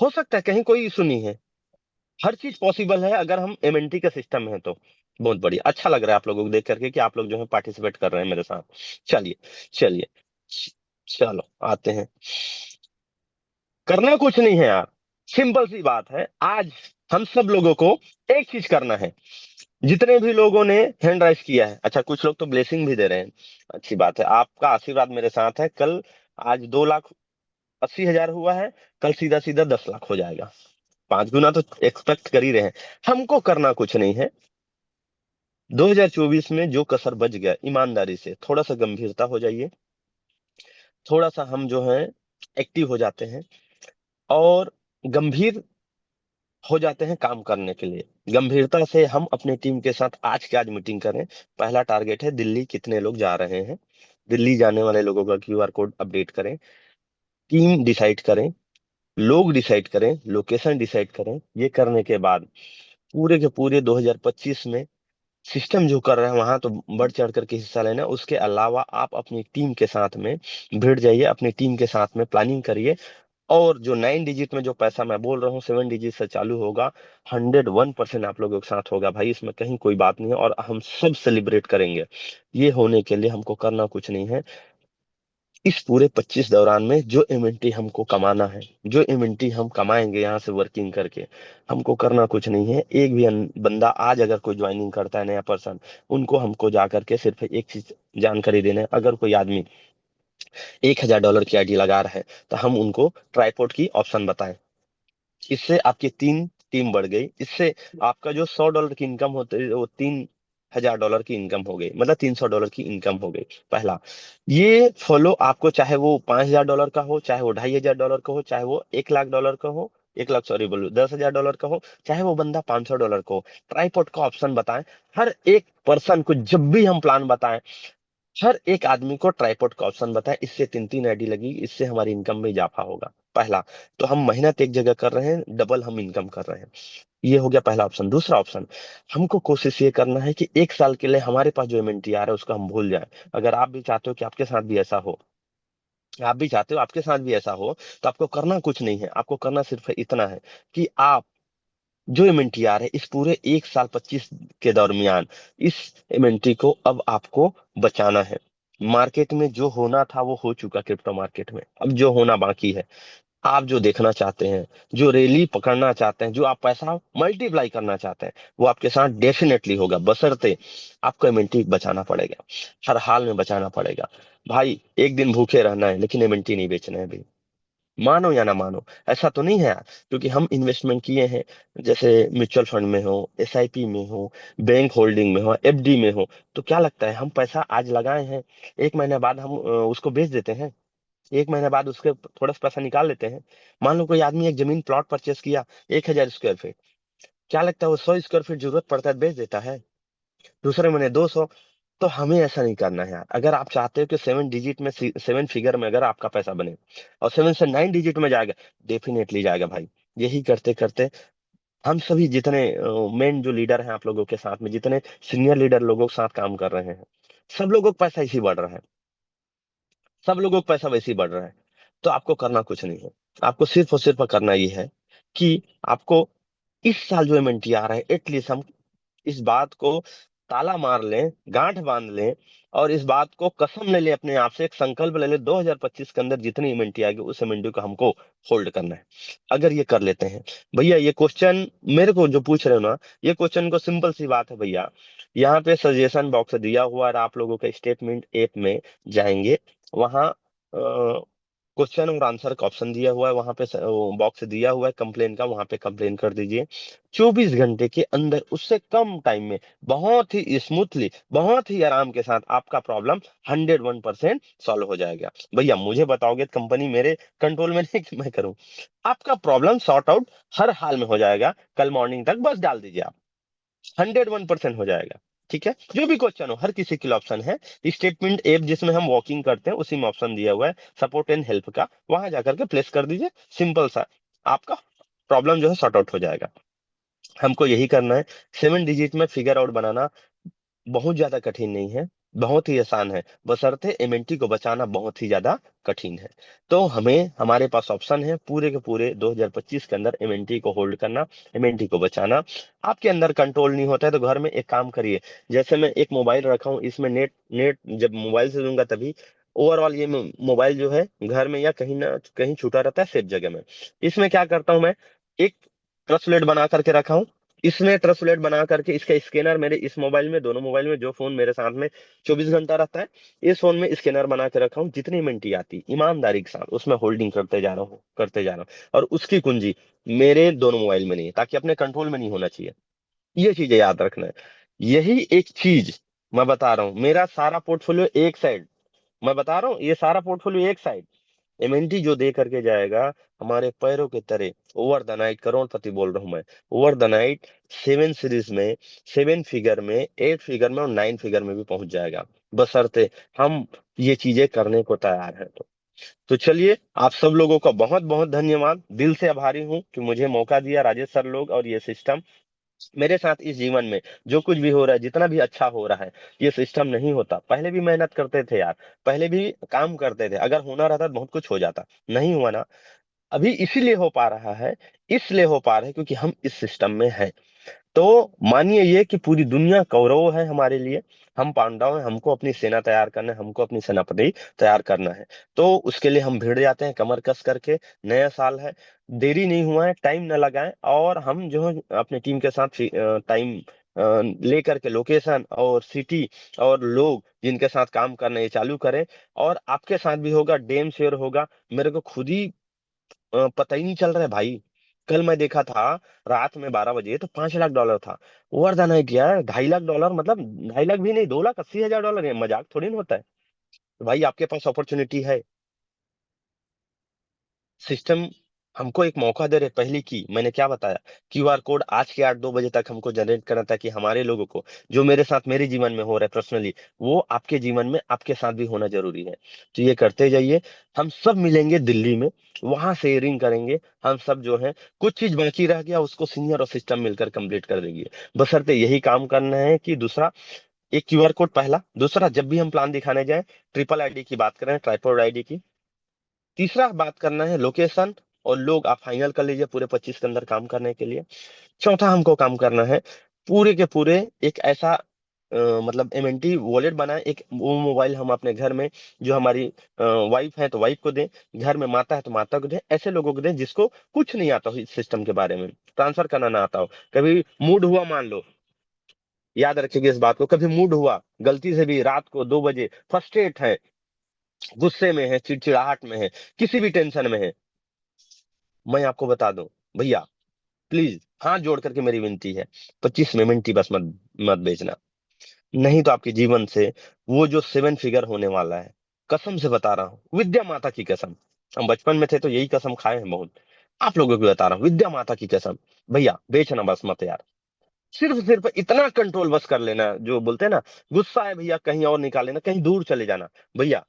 Speaker 1: हो सकता है, कहीं कोई इशू नहीं है। हर चीज पॉसिबल है अगर हम एमएनटी का सिस्टम है तो। बहुत बढ़िया, अच्छा लग रहा है आप लोगों को देख करके कि आप लोग जो है पार्टिसिपेट कर रहे हैं मेरे साथ। चलिए चलिए, चलो आते हैं। करना कुछ नहीं है यार, सिंपल सी बात है। आज हम सब लोगों को एक चीज करना है। जितने भी लोगों ने हैंड राइज किया है, अच्छा कुछ लोग तो ब्लेसिंग भी दे रहे हैं, अच्छी बात है, आपका आशीर्वाद मेरे साथ है। कल आज 2,80,000 हुआ है, कल सीधा सीधा 10 लाख हो जाएगा। 5 गुना तो एक्सपेक्ट कर ही रहे हैं। हमको करना कुछ नहीं है। 2024 में जो कसर बच गया, ईमानदारी से थोड़ा सा गंभीरता हो जाइए, थोड़ा सा हम जो है एक्टिव हो जाते हैं और गंभीर हो जाते हैं काम करने के लिए। गंभीरता से हम अपने टीम के साथ आज के आज मीटिंग करें। पहला टारगेट है दिल्ली, कितने लोग जा रहे हैं, दिल्ली जाने वाले लोगों का क्यूआर कोड अपडेट करें। टीम डिसाइड करें, लोग डिसाइड करें, लोकेशन डिसाइड करें। ये करने के बाद पूरे के पूरे 2025 में सिस्टम जो कर रहे हैं वहां तो बढ़ चढ़ करके हिस्सा लेना। उसके अलावा आप अपनी टीम के साथ में भिड़ जाइए, अपनी टीम के साथ में प्लानिंग करिए। और जो 9 डिजिट में जो पैसा मैं बोल रहा हूँ 7 डिजिट से चालू होगा, 101% आप लोगों के साथ होगा भाई, इसमें कहीं कोई बात नहीं है। और हम सब सेलिब्रेट करेंगे। ये होने के लिए हमको करना कुछ नहीं है। इस पूरे 25 दौरान में जो एमएनटी हमको कमाना है, जो एमएनटी हम कमाएंगे यहाँ से वर्किंग करके, हमको करना कुछ नहीं है। एक भी बंदा आज अगर कोई ज्वाइनिंग करता है नया पर्सन, उनको हमको जा करके सिर्फ एक चीज जानकारी देना है। अगर कोई आदमी $1,000 की आईडी लगा रहा है, तो हम उनको ट्राइपॉड की ऑप्शन बताएं। इससे आपकी 3 टीम बढ़ गई। इससे आपका जो $100 की इनकम होती है वो $3,000 की इनकम हो गई, मतलब $300 की इनकम हो गई। पहला ये फॉलो आपको, चाहे वो $5,000 का हो, चाहे वो $2,500 का हो, चाहे वो $1 लाख का हो, 1 लाख, सॉरी बोलू, $10,000 का हो, चाहे वो बंदा $500 का हो, ट्राइपॉड का ऑप्शन बताएं। हर एक पर्सन को जब भी हम प्लान बताएं, हर एक आदमी को ट्राइपॉड का ऑप्शन बताएं। इससे 3-3 आईडी लगी, इससे हमारी इनकम में इजाफा होगा। पहला तो हम मेहनत एक जगह कर रहे हैं, डबल हम इनकम कर रहे हैं। ये हो गया पहला ऑप्शन। दूसरा ऑप्शन, हमको कोशिश ये करना है कि 1 साल के लिए हमारे पास जो इन्वेंटरी आ रहा है उसको हम भूल जाएं। अगर आप भी चाहते हो कि आपके साथ भी ऐसा हो, आप भी चाहते हो आपके साथ भी ऐसा हो, तो आपको करना कुछ नहीं है। आपको करना सिर्फ इतना है कि आप जो इन्वेंटरी आ रहा है इस पूरे 1 साल 25 के दरमियान, इस इन्वेंटरी को अब आपको बचाना है। मार्केट में जो होना था वो हो चुका, क्रिप्टो मार्केट में अब जो होना बाकी है। आप जो देखना चाहते हैं, जो रैली पकड़ना चाहते हैं, जो आप पैसा मल्टीप्लाई करना चाहते हैं, वो आपके साथ डेफिनेटली होगा, बशर्ते आपको इन्वेंटरी बचाना पड़ेगा। हर हाल में बचाना पड़ेगा भाई। एक दिन भूखे रहना है लेकिन इन्वेंटरी नहीं बेचना है भाई, मानो या ना मानो। ऐसा तो नहीं है यार, क्योंकि हम इन्वेस्टमेंट किए हैं, जैसे म्यूचुअल फंड में हो, एसआईपी में हो, बैंक होल्डिंग में हो, एफडी में हो, तो क्या लगता है हम पैसा आज लगाए हैं, 1 महीने बाद हम उसको बेच देते हैं, 1 महीने बाद उसके थोड़ा सा पैसा निकाल लेते हैं। मान लो कोई आदमी एक जमीन प्लॉट परचेस किया, 1,000 स्क्वायर फीट, क्या लगता है वो 100 स्क्वायर फीट जरूरत पड़ता है बेच देता है, दूसरे महीने 200। तो हमें ऐसा नहीं करना है यार। अगर आप चाहते हो कि 7 डिजिट में, 7 फिगर में अगर आपका पैसा बने, और 7 से 9 डिजिट में जाएगा, डेफिनेटली जाएगा भाई। यही करते करते हम सभी जितने मेन जो लीडर हैं आप लोगों के साथ में, जितने सीनियर लीडर लोगों के साथ काम कर रहे हैं, सब लोगों का पैसा इसी बढ़ रहा है, सब लोगों का पैसा वैसे ही बढ़ रहा है। तो आपको करना कुछ नहीं है, आपको सिर्फ और सिर्फ करना ये है कि आपको इस साल जो एमएनटी आ रहा है, एटलीस्ट हम इस बात को ताला मार लें, गांठ बांध लें, और इस बात को कसम ले लें, अपने आप से एक संकल्प ले लें, 2025 के अंदर जितनी इन्वेंटरी आएगी उस इन्वेंटरी को हमको होल्ड करना है। अगर ये कर लेते हैं भैया, ये क्वेश्चन मेरे को जो पूछ रहे हो ना, ये क्वेश्चन को सिंपल सी बात है भैया, यहाँ पे सजेशन बॉक्स दिया हुआ है, आप लोगों के स्टेटमेंट ऐप में जाएंगे, वहाँ क्वेश्चन और आंसर का ऑप्शन दिया हुआ है, वहां पे बॉक्स दिया हुआ है कंप्लेन का, वहां पे कंप्लेन कर दीजिए। 24 घंटे के अंदर, उससे कम टाइम में, बहुत ही स्मूथली, बहुत ही आराम के साथ आपका प्रॉब्लम 101% सॉल्व हो जाएगा। भैया मुझे बताओगे तो कंपनी मेरे कंट्रोल में नहीं कि मैं करूं, आपका प्रॉब्लम सॉर्ट आउट हर हाल में हो जाएगा। कल मॉर्निंग तक बस डाल दीजिए आप, 101% हो जाएगा। ठीक है, जो भी क्वेश्चन हो, हर किसी के लिए ऑप्शन है। स्टेटमेंट ऐप जिसमें हम वॉकिंग करते हैं उसी में ऑप्शन दिया हुआ है सपोर्ट एंड हेल्प का, वहां जाकर के प्लेस कर दीजिए, सिंपल सा आपका प्रॉब्लम जो है सॉर्ट आउट हो जाएगा। हमको यही करना है। 7 डिजिट में फिगर आउट बनाना बहुत ज्यादा कठिन नहीं है, बहुत ही आसान है, बशर्ते एमएनटी को बचाना बहुत ही ज्यादा कठिन है। तो हमें, हमारे पास ऑप्शन है पूरे के पूरे 2025 के अंदर एमएनटी को होल्ड करना, एमएनटी को बचाना। आपके अंदर कंट्रोल नहीं होता है तो घर में एक काम करिए, जैसे मैं एक मोबाइल रखा हूँ, इसमें नेट नेट जब मोबाइल से दूंगा तभी ओवरऑल ये मोबाइल जो है घर में या कहीं ना कहीं छूटा रहता है सेफ जगह में। इसमें क्या करता हूँ मैं, एक ट्रसलेट बना करके रखा हूँ, इसमें ट्रसलेट बना करके इसका स्कैनर मेरे इस मोबाइल में, दोनों मोबाइल में, जो फोन मेरे साथ में 24 घंटा रहता है, इस फोन में स्कैनर बना के रखा हूँ। जितनी मिनटी आती ईमानदारी के साथ उसमें होल्डिंग करते जा रहा हूँ, करते जा रहा हूँ, और उसकी कुंजी मेरे दोनों मोबाइल में नहीं है, ताकि अपने कंट्रोल में नहीं होना चाहिए। ये चीजें याद रखना है। यही एक चीज मैं बता रहा हूँ, मेरा सारा पोर्टफोलियो एक साइड, मैं बता रहा हूँ ये सारा पोर्टफोलियो एक साइड, एमएनटी जो दे करके जाएगा हमारे पैरों के तले, ओवर द नाइट, करोड़पति बोल रहा हूं मैं, ओवर द नाइट 7 सीरीज में, 7 फिगर में, 8 फिगर में और 9 फिगर में भी पहुंच जाएगा, बशर्ते हम ये चीजें करने को तैयार हैं तो चलिए, आप सब लोगों का बहुत बहुत धन्यवाद, दिल से आभारी हूं कि मुझे मौका दिया राजेश सर लोग और ये सिस्टम। मेरे साथ इस जीवन में जो कुछ भी हो रहा है, जितना भी अच्छा हो रहा है, ये सिस्टम नहीं होता। पहले भी मेहनत करते थे यार, पहले भी काम करते थे, अगर होना रहता तो बहुत कुछ हो जाता, नहीं हुआ ना। अभी इसीलिए हो पा रहा है, इसलिए हो पा रहा है क्योंकि हम इस सिस्टम में हैं। तो मानिए ये कि पूरी दुनिया कौरव है हमारे लिए, हम पांडव हैं, हमको अपनी सेना तैयार करना है, हमको अपनी सेनापति तैयार करना है। तो उसके लिए हम भिड़ जाते हैं कमर कस करके। नया साल है, देरी नहीं हुआ है, टाइम न लगाएं, और हम जो है अपनी टीम के साथ टाइम लेकर के लोकेशन और सिटी और लोग जिनके साथ काम करना है ये चालू करें। और आपके साथ भी होगा, डेम शेयर होगा। मेरे को खुद ही पता ही नहीं चल रहा है भाई। कल मैं देखा था रात में 12 बजे तो $5 लाख था, ओवर द नाइट यार। $2.5 लाख, मतलब 2.5 लाख भी नहीं, $2,80,000, ये मजाक थोड़ी ना होता है। तो भाई आपके पास अपॉर्चुनिटी है, सिस्टम हमको एक मौका दे रहे। पहली की मैंने क्या बताया, क्यूआर कोड आज के 8-2 बजे तक हमको जनरेट करना था कि हमारे लोगों को जो मेरे साथ मेरे जीवन में हो रहा है पर्सनली, वो आपके जीवन में आपके साथ भी होना जरूरी है। तो ये करते जाइए। हम सब मिलेंगे दिल्ली में, वहां शेयरिंग करेंगे। हम सब जो है, कुछ चीज बाकी रह गया उसको सीनियर और सिस्टम मिलकर कंप्लीट कर देंगे। बशर्ते यही काम करना है कि दूसरा, एक क्यूआर कोड पहला, दूसरा जब भी हम प्लान दिखाने जाए ट्रिपल आईडी की बात करें, ट्राइपॉड आईडी की। तीसरा बात करना है लोकेशन, और लोग आप फाइनल कर लीजिए पूरे 25 के अंदर काम करने के लिए। चौथा हमको काम करना है पूरे के पूरे एक ऐसा मतलब एमएनटी वॉलेट बनाए, एक वो मोबाइल हम अपने घर में, जो हमारी वाइफ है तो वाइफ को दें, घर में माता है तो माता को दें, ऐसे लोगों को दें जिसको कुछ नहीं आता हो इस सिस्टम के बारे में, ट्रांसफर करना ना आता हो। कभी मूड हुआ, मान लो, याद रखिएगा इस बात को, कभी मूड हुआ गलती से भी रात को 2 बजे, फ्रस्ट्रेट है, गुस्से में है, चिड़चिड़ाहट में है, किसी भी टेंशन में है, मैं आपको बता दूं भैया, प्लीज हाथ जोड़ करके मेरी विनती है, 25 में मिनटी बस मत मत बेचना। नहीं तो आपके जीवन से वो जो 7 फिगर होने वाला है, कसम से बता रहा हूँ, विद्या माता की कसम। हम बचपन में थे तो यही कसम खाए हैं बहुत। आप लोगों को बता रहा हूँ, विद्या माता की कसम, भैया बेचना बस मत यार। सिर्फ सिर्फ इतना कंट्रोल बस कर लेना, जो बोलते हैं ना, गुस्सा है भैया कहीं और निकाल लेना, कहीं दूर चले जाना। भैया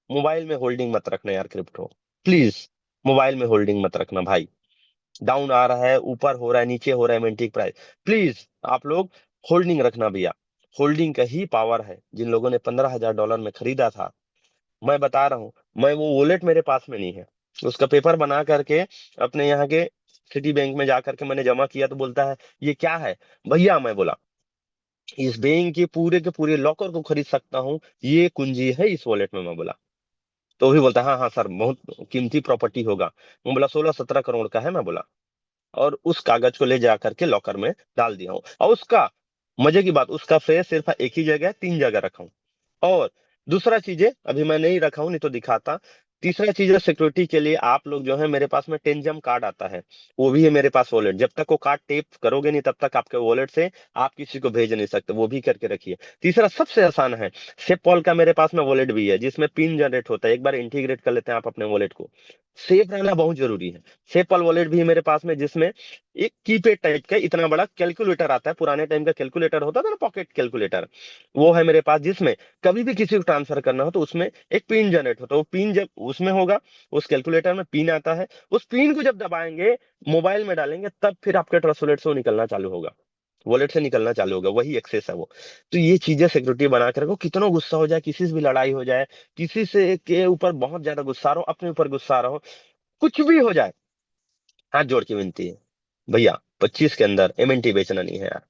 Speaker 1: मोबाइल में होल्डिंग मत रखना यार क्रिप्टो, प्लीज। मोबाइल में होल्डिंग मत रखना भाई। डाउन आ रहा है, ऊपर हो रहा है, नीचे हो रहा है मिंटिक प्राइस, प्लीज आप लोग होल्डिंग रखना भैया। होल्डिंग का ही पावर है। जिन लोगों ने $15,000 में खरीदा था, मैं बता रहा हूँ, मैं वो वॉलेट मेरे पास में नहीं है, उसका पेपर बना करके अपने यहाँ के सिटी बैंक में जा करके मैंने जमा किया, तो बोलता है ये क्या है भैया। मैं बोला इस बैंक के पूरे लॉकर को खरीद सकता हूँ, ये कुंजी है इस वॉलेट में। मैं बोला, तो भी बोलता है हाँ हाँ सर, बहुत कीमती प्रॉपर्टी होगा। मैं बोला 16-17 करोड़ का है। मैं बोला, और उस कागज को ले जा करके लॉकर में डाल दिया हूँ, और उसका मजे की बात, उसका फेस सिर्फ एक ही जगह है, 3 जगह रखा हूँ। और दूसरा चीजें अभी मैं नहीं रखा हूं, नहीं तो दिखाता। तीसरा चीज है सिक्योरिटी के लिए, आप लोग जो है, मेरे पास में 10 जम कार्ड आता है, वो भी है मेरे पास वॉलेट। जब तक वो कार्ड टेप करोगे नहीं, तब तक आपके वॉलेट से आप किसी को भेज नहीं सकते, वो भी करके रखिए। तीसरा सबसे आसान है, सेफ पॉल का मेरे पास में वॉलेट भी है, जिसमें पिन जनरेट होता है। एक बार इंटीग्रेट कर लेते हैं आप अपने वॉलेट को, सेफ रहना बहुत जरूरी है। सेफ पॉल वॉलेट भी है मेरे पास में, जिसमें एक कीपैड टाइप का इतना बड़ा कैलकुलेटर आता है, पुराने टाइम का कैलकुलेटर होता था ना, पॉकेट कैलकुलेटर, वो है मेरे पास, जिसमें कभी भी किसी को ट्रांसफर करना हो तो उसमें एक पिन जनरेट होता है। वो पिन जब उसमें होगा, उस कैलकुलेटर में पिन आता है, उस पिन को जब दबाएंगे, मोबाइल में डालेंगे, तब फिर आपके ट्रस्ट वॉलेट से वो निकलना चालू होगा, वॉलेट से निकलना चालू होगा, वही एक्सेस है वो। तो ये चीजें सिक्योरिटी बना के रखो। कितना गुस्सा हो जाए, किसी से भी लड़ाई हो जाए, किसी से के ऊपर बहुत ज्यादा गुस्सा रहो, अपने ऊपर गुस्सा रहो, कुछ भी हो जाए, हाथ जोड़ के विनती है भैया, 25 के अंदर एमएनटी बेचना नहीं है यार।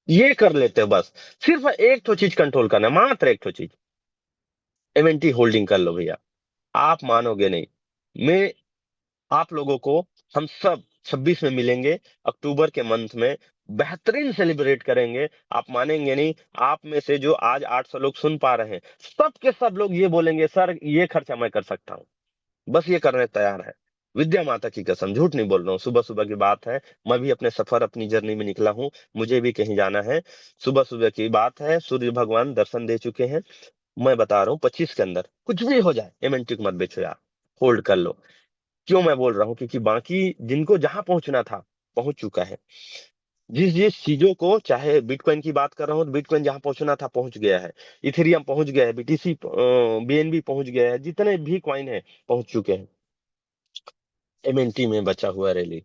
Speaker 1: ये कर लेते हो बस, सिर्फ एक तो चीज कंट्रोल करना है, मात्र एक तो चीज, एमएनटी होल्डिंग कर लो भैया। आप मानोगे नहीं, मैं आप लोगों को, हम सब 26 में मिलेंगे, अक्टूबर के मंथ में, बेहतरीन सेलिब्रेट करेंगे। आप मानेंगे नहीं, आप में से जो आज 800 लोग सुन पा रहे हैं, सब के सब लोग ये बोलेंगे सर ये खर्चा मैं कर सकता हूँ, बस ये करने तैयार है। विद्या माता की कसम, झूठ नहीं बोल रहा हूँ, सुबह सुबह की बात है। मैं भी अपने सफर, अपनी जर्नी में निकला हूँ, मुझे भी कहीं जाना है। सुबह सुबह की बात है, सूर्य भगवान दर्शन दे चुके हैं। मैं बता रहा हूँ 25 के अंदर कुछ भी हो जाए, एमएनटी को मत बेचो यार, होल्ड कर लो। क्यों मैं बोल रहा हूँ, क्योंकि बाकी जिनको जहां पहुंचना था पहुंच चुका है। जिस जिस चीजों को, चाहे बिटकॉइन की बात कर रहा हूँ, तो बिटकॉइन जहां पहुंचना था पहुंच गया है, इथेरियम पहुंच गया है, बीटीसी बीएनबी पहुंच गया है, जितने भी कॉइन है पहुंच चुके हैं। एमएनटी में बचा हुआ रैली,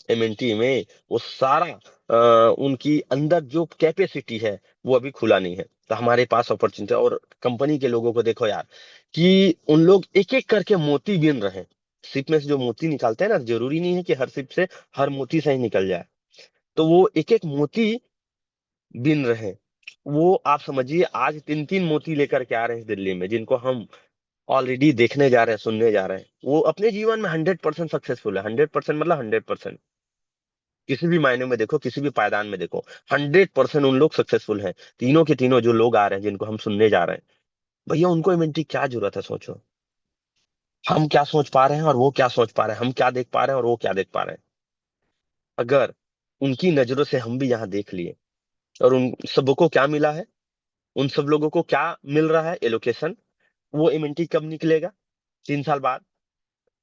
Speaker 1: एमएनटी में वो सारा उनकी अंदर जो कैपेसिटी है वो अभी खुला नहीं है। तो हमारे पास अपॉर्चुनिटी, और कंपनी के लोगों को देखो यार, कि उन लोग एक एक करके मोती गिन रहे हैं। सिप में से जो मोती निकालते हैं ना, जरूरी नहीं है कि हर सिप से हर मोती सही निकल जाए, तो वो एक एक मोती बिन रहे हैं। वो आप समझिए आज 3-3 मोती लेकर के आ रहे हैं दिल्ली में, जिनको हम ऑलरेडी देखने जा रहे हैं, सुनने जा रहे हैं। वो अपने जीवन में 100% सक्सेसफुल है, 100% मतलब 100%। किसी भी मायने में देखो, किसी भी पायदान में देखो, 100% उन लोग सक्सेसफुल हैं। तीनों के तीनों जो लोग आ रहे हैं, जिनको हम सुनने जा रहे हैं, भैया उनको इवेंट की क्या जरूरत है, सोचो। हम क्या सोच पा रहे हैं और वो क्या सोच पा रहे हैं, हम क्या देख पा रहे हैं और वो क्या देख पा रहे हैं। अगर उनकी नजरों से हम भी यहाँ देख लिए, और उन सबको क्या मिला है, उन सब लोगों को क्या मिल रहा है, एलोकेशन, वो इवेंट कब निकलेगा? 3 साल बाद।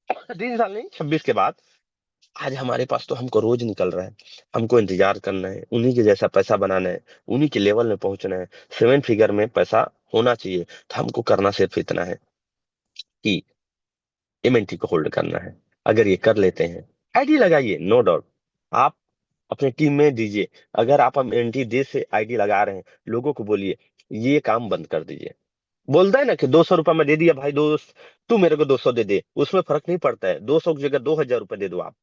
Speaker 1: 3 साल नहीं, 26 के बाद आज हमारे पास तो हमको रोज निकल रहा है, हमको इंतजार करना है, उन्हीं के जैसा पैसा बनाना है, उन्हीं के लेवल में पहुंचना है, 7 फिगर में पैसा होना चाहिए। तो हमको करना सिर्फ इतना है कि एमएनटी को होल्ड करना है। अगर ये कर लेते हैं, आईडी लगाइए, नो डाउट। आप अपने टीम में दीजिए, अगर आप एमएनटी देश से आईडी लगा रहे हैं, लोगों को बोलिए ये काम बंद कर दीजिए। बोलता है ना कि 200 रुपया मैं दे दिया भाई दोस्त, तू मेरे को 200 दे दे, उसमें फर्क नहीं पड़ता है, 200 की जगह 2000 रुपये दे दो आप,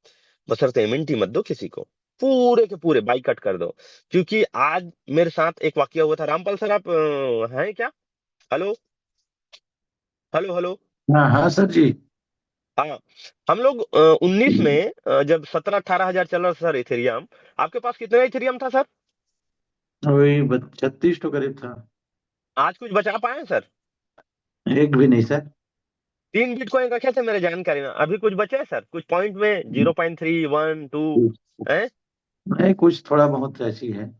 Speaker 1: बशर्ते एमएनटी मत दो किसी को, पूरे के पूरे बाइकआउट कर दो। क्योंकि आज मेरे साथ एक वाकया हुआ था। रामपाल सर आप हैं क्या? Hello hello hello.
Speaker 6: हाँ हाँ सर जी।
Speaker 1: हाँ, हम लोग 19 में जब 17-18 हजार चल रहा था सर इथेरियम, आपके पास कितना इथेरियम था सर?
Speaker 6: वही 36 तो करीब था।
Speaker 1: आज कुछ बचा पाए हैं सर?
Speaker 6: एक भी नहीं सर।
Speaker 1: 3 बिटकॉइन रखे थे मेरे जानकारी में, अभी कुछ बचे हैं सर? कुछ पॉइंट में 0.3, 1, 2 है?
Speaker 6: नहीं, कुछ थोड़ा बहुत ऐसी है।
Speaker 1: मैं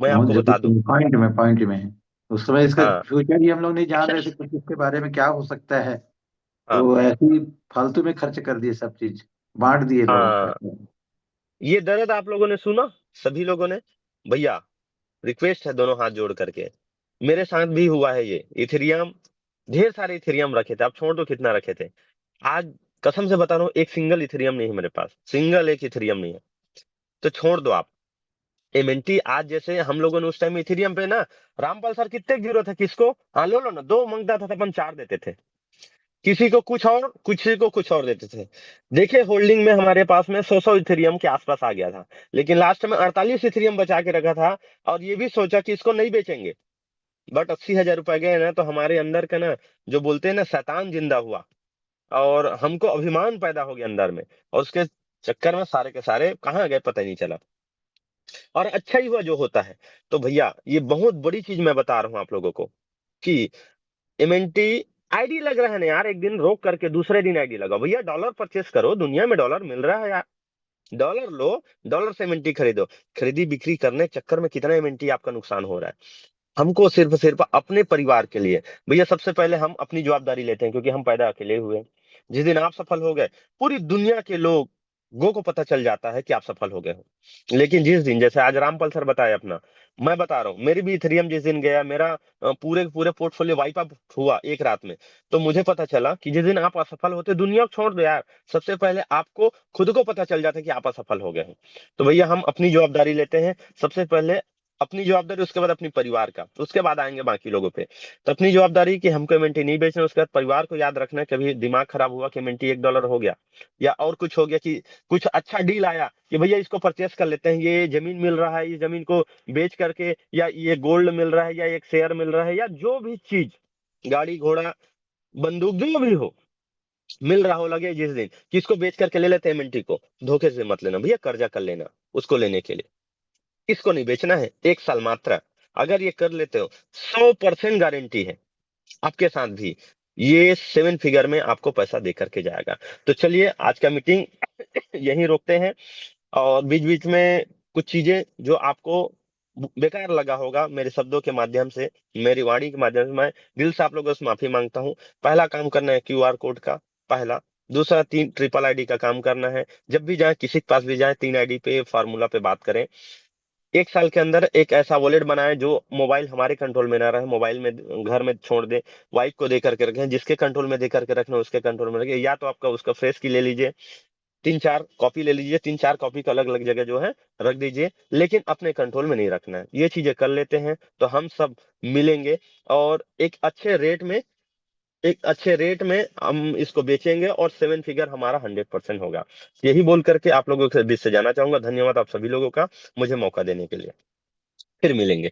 Speaker 6: बहुत
Speaker 1: आपको
Speaker 6: जरूरी
Speaker 1: बता दूं।
Speaker 6: पॉइंट में है। उस समय इसका
Speaker 1: हाँ
Speaker 6: फ्यूचर ही हम लोग नहीं जान रहे थे कुछ, इसके बारे में क्या हो सकता है।
Speaker 1: हाँ
Speaker 6: तो ऐसे ही फालतू में खर्च कर दिए, सब चीज बांट दिए लोगों
Speaker 1: हाँ,
Speaker 6: को।
Speaker 1: ये दर्द आप लोगों ने सुना, सभी लोगों ने। भैया रिक्वेस्ट है दोनों हाथ जोड़ करके, मेरे साथ भी हुआ है ये। इथेरियम, ढेर सारे इथेरियम रखे थे, आप छोड़ दो कितना रखे थे। आज कसम से बता रहा हूँ, एक सिंगल इथेरियम नहीं है मेरे पास, सिंगल एक इथेरियम नहीं है। तो छोड़ दो आप एमएनटी। आज जैसे हम लोगों ने उस टाइम इथेरियम पे ना, रामपाल सर कितने की जरूरत है किसको? हाँ लो लो ना, 2 मांगता था तो अपन 4 देते थे, किसी को कुछ और, किसी को कुछ और देते थे। देखिए होल्डिंग में हमारे पास में 100 इथेरियम के आसपास आ गया था, लेकिन लास्ट में 48 इथेरियम बचा के रखा था, और ये भी सोचा कि इसको नहीं बेचेंगे। बट 80 हजार रुपए गए ना, तो हमारे अंदर का ना, जो बोलते हैं ना, शैतान जिंदा हुआ, और हमको अभिमान पैदा हो गया अंदर में, और उसके चक्कर में सारे के सारे कहाँ गए पता ही नहीं चला। और अच्छा ही हुआ जो होता है। तो भैया ये बहुत बड़ी चीज मैं बता रहा हूँ आप लोगों को कि एमएनटी आईडी लग रहा है ना यार, एक दिन रोक करके दूसरे दिन आईडी लगाओ भैया, डॉलर परचेस करो, दुनिया में डॉलर मिल रहा है यार। डॉलर लो, डॉलर से एमएनटी खरीदो। खरीदी बिक्री करने के चक्कर में कितना एमएनटी आपका नुकसान हो रहा है। हमको सिर्फ सिर्फ अपने परिवार के लिए, भैया सबसे पहले हम अपनी जवाबदारी लेते हैं, क्योंकि हम पैदा अकेले हुए हैं। जिस दिन आप सफल हो गए, पूरी दुनिया के लोग गो को पता चल जाता है कि आप सफल हो गए हो। लेकिन जिस दिन, जैसे आज रामपाल सर बताए अपना, मैं बता रहा हूँ मेरी भी इथेरियम जिस दिन गया, मेरा पूरे पूरे पोर्टफोलियो वाइप आउट हुआ एक रात में, तो मुझे पता चला कि जिस दिन आप असफल होते, दुनिया को छोड़ दो यार, सबसे पहले आपको खुद को पता चल जाता है कि आप असफल हो गए हो। तो भैया हम अपनी जवाबदारी लेते हैं, सबसे पहले अपनी जवाबदारी, उसके बाद अपनी परिवार का, उसके बाद आएंगे बाकी लोगों पे। तो अपनी जवाबदारी कि हमको एमएनटी नहीं बेचना, उसके बाद परिवार को याद रखना है, कभी दिमाग खराब हुआ कि एमएनटी $1 हो गया, या और कुछ हो गया, कि कुछ अच्छा डील आया कि भैया इसको परचेस कर लेते हैं, ये जमीन मिल रहा है, इस जमीन को बेच करके, या ये गोल्ड मिल रहा है, या एक शेयर मिल रहा है, या जो भी चीज, गाड़ी घोड़ा बंदूक जो भी हो, मिल रहा हो, लगे जिस दिन कि इसको बेच करके ले लेते हैं एमएनटी को, धोखे से मत लेना भैया, कर्जा कर लेना उसको लेने के लिए। इसको नहीं बेचना है, 1 साल मात्र। अगर ये कर लेते हो, 100% गारंटी है आपके साथ भी ये 7 फिगर में आपको पैसा दे करके जाएगा। तो चलिए आज का मीटिंग यहीं रोकते हैं, और बीच बीच में कुछ चीजें जो आपको बेकार लगा होगा मेरे शब्दों के माध्यम से, मेरी वाणी के माध्यम से, मैं दिल से आप लोगों से माफी मांगता हूँ। पहला काम करना है क्यूआर कोड का, पहला। दूसरा, 3 ट्रिपल आईडी का काम करना है। जब भी जाए, किसी के पास भी जाए, 3 आईडी पे फार्मूला पे बात करें। 1 साल के अंदर एक ऐसा वॉलेट बनाए जो मोबाइल हमारे कंट्रोल में ना रहे, मोबाइल में घर में छोड़ दे, वाइफ को दे करके रखें, जिसके कंट्रोल में दे करके रखना उसके कंट्रोल में रखें। या तो आपका उसका फ्रेश की ले लीजिए, 3-4 कॉपी ले लीजिए, 3-4 कॉपी का अलग अलग जगह जो है रख दीजिए, लेकिन अपने कंट्रोल में नहीं रखना है। ये चीजें कर लेते हैं तो हम सब मिलेंगे, और एक अच्छे रेट में हम इसको बेचेंगे, और 7 फिगर हमारा 100% होगा। यही बोल करके आप लोगों के बीच से जाना चाहूंगा। धन्यवाद आप सभी लोगों का, मुझे मौका देने के लिए। फिर मिलेंगे।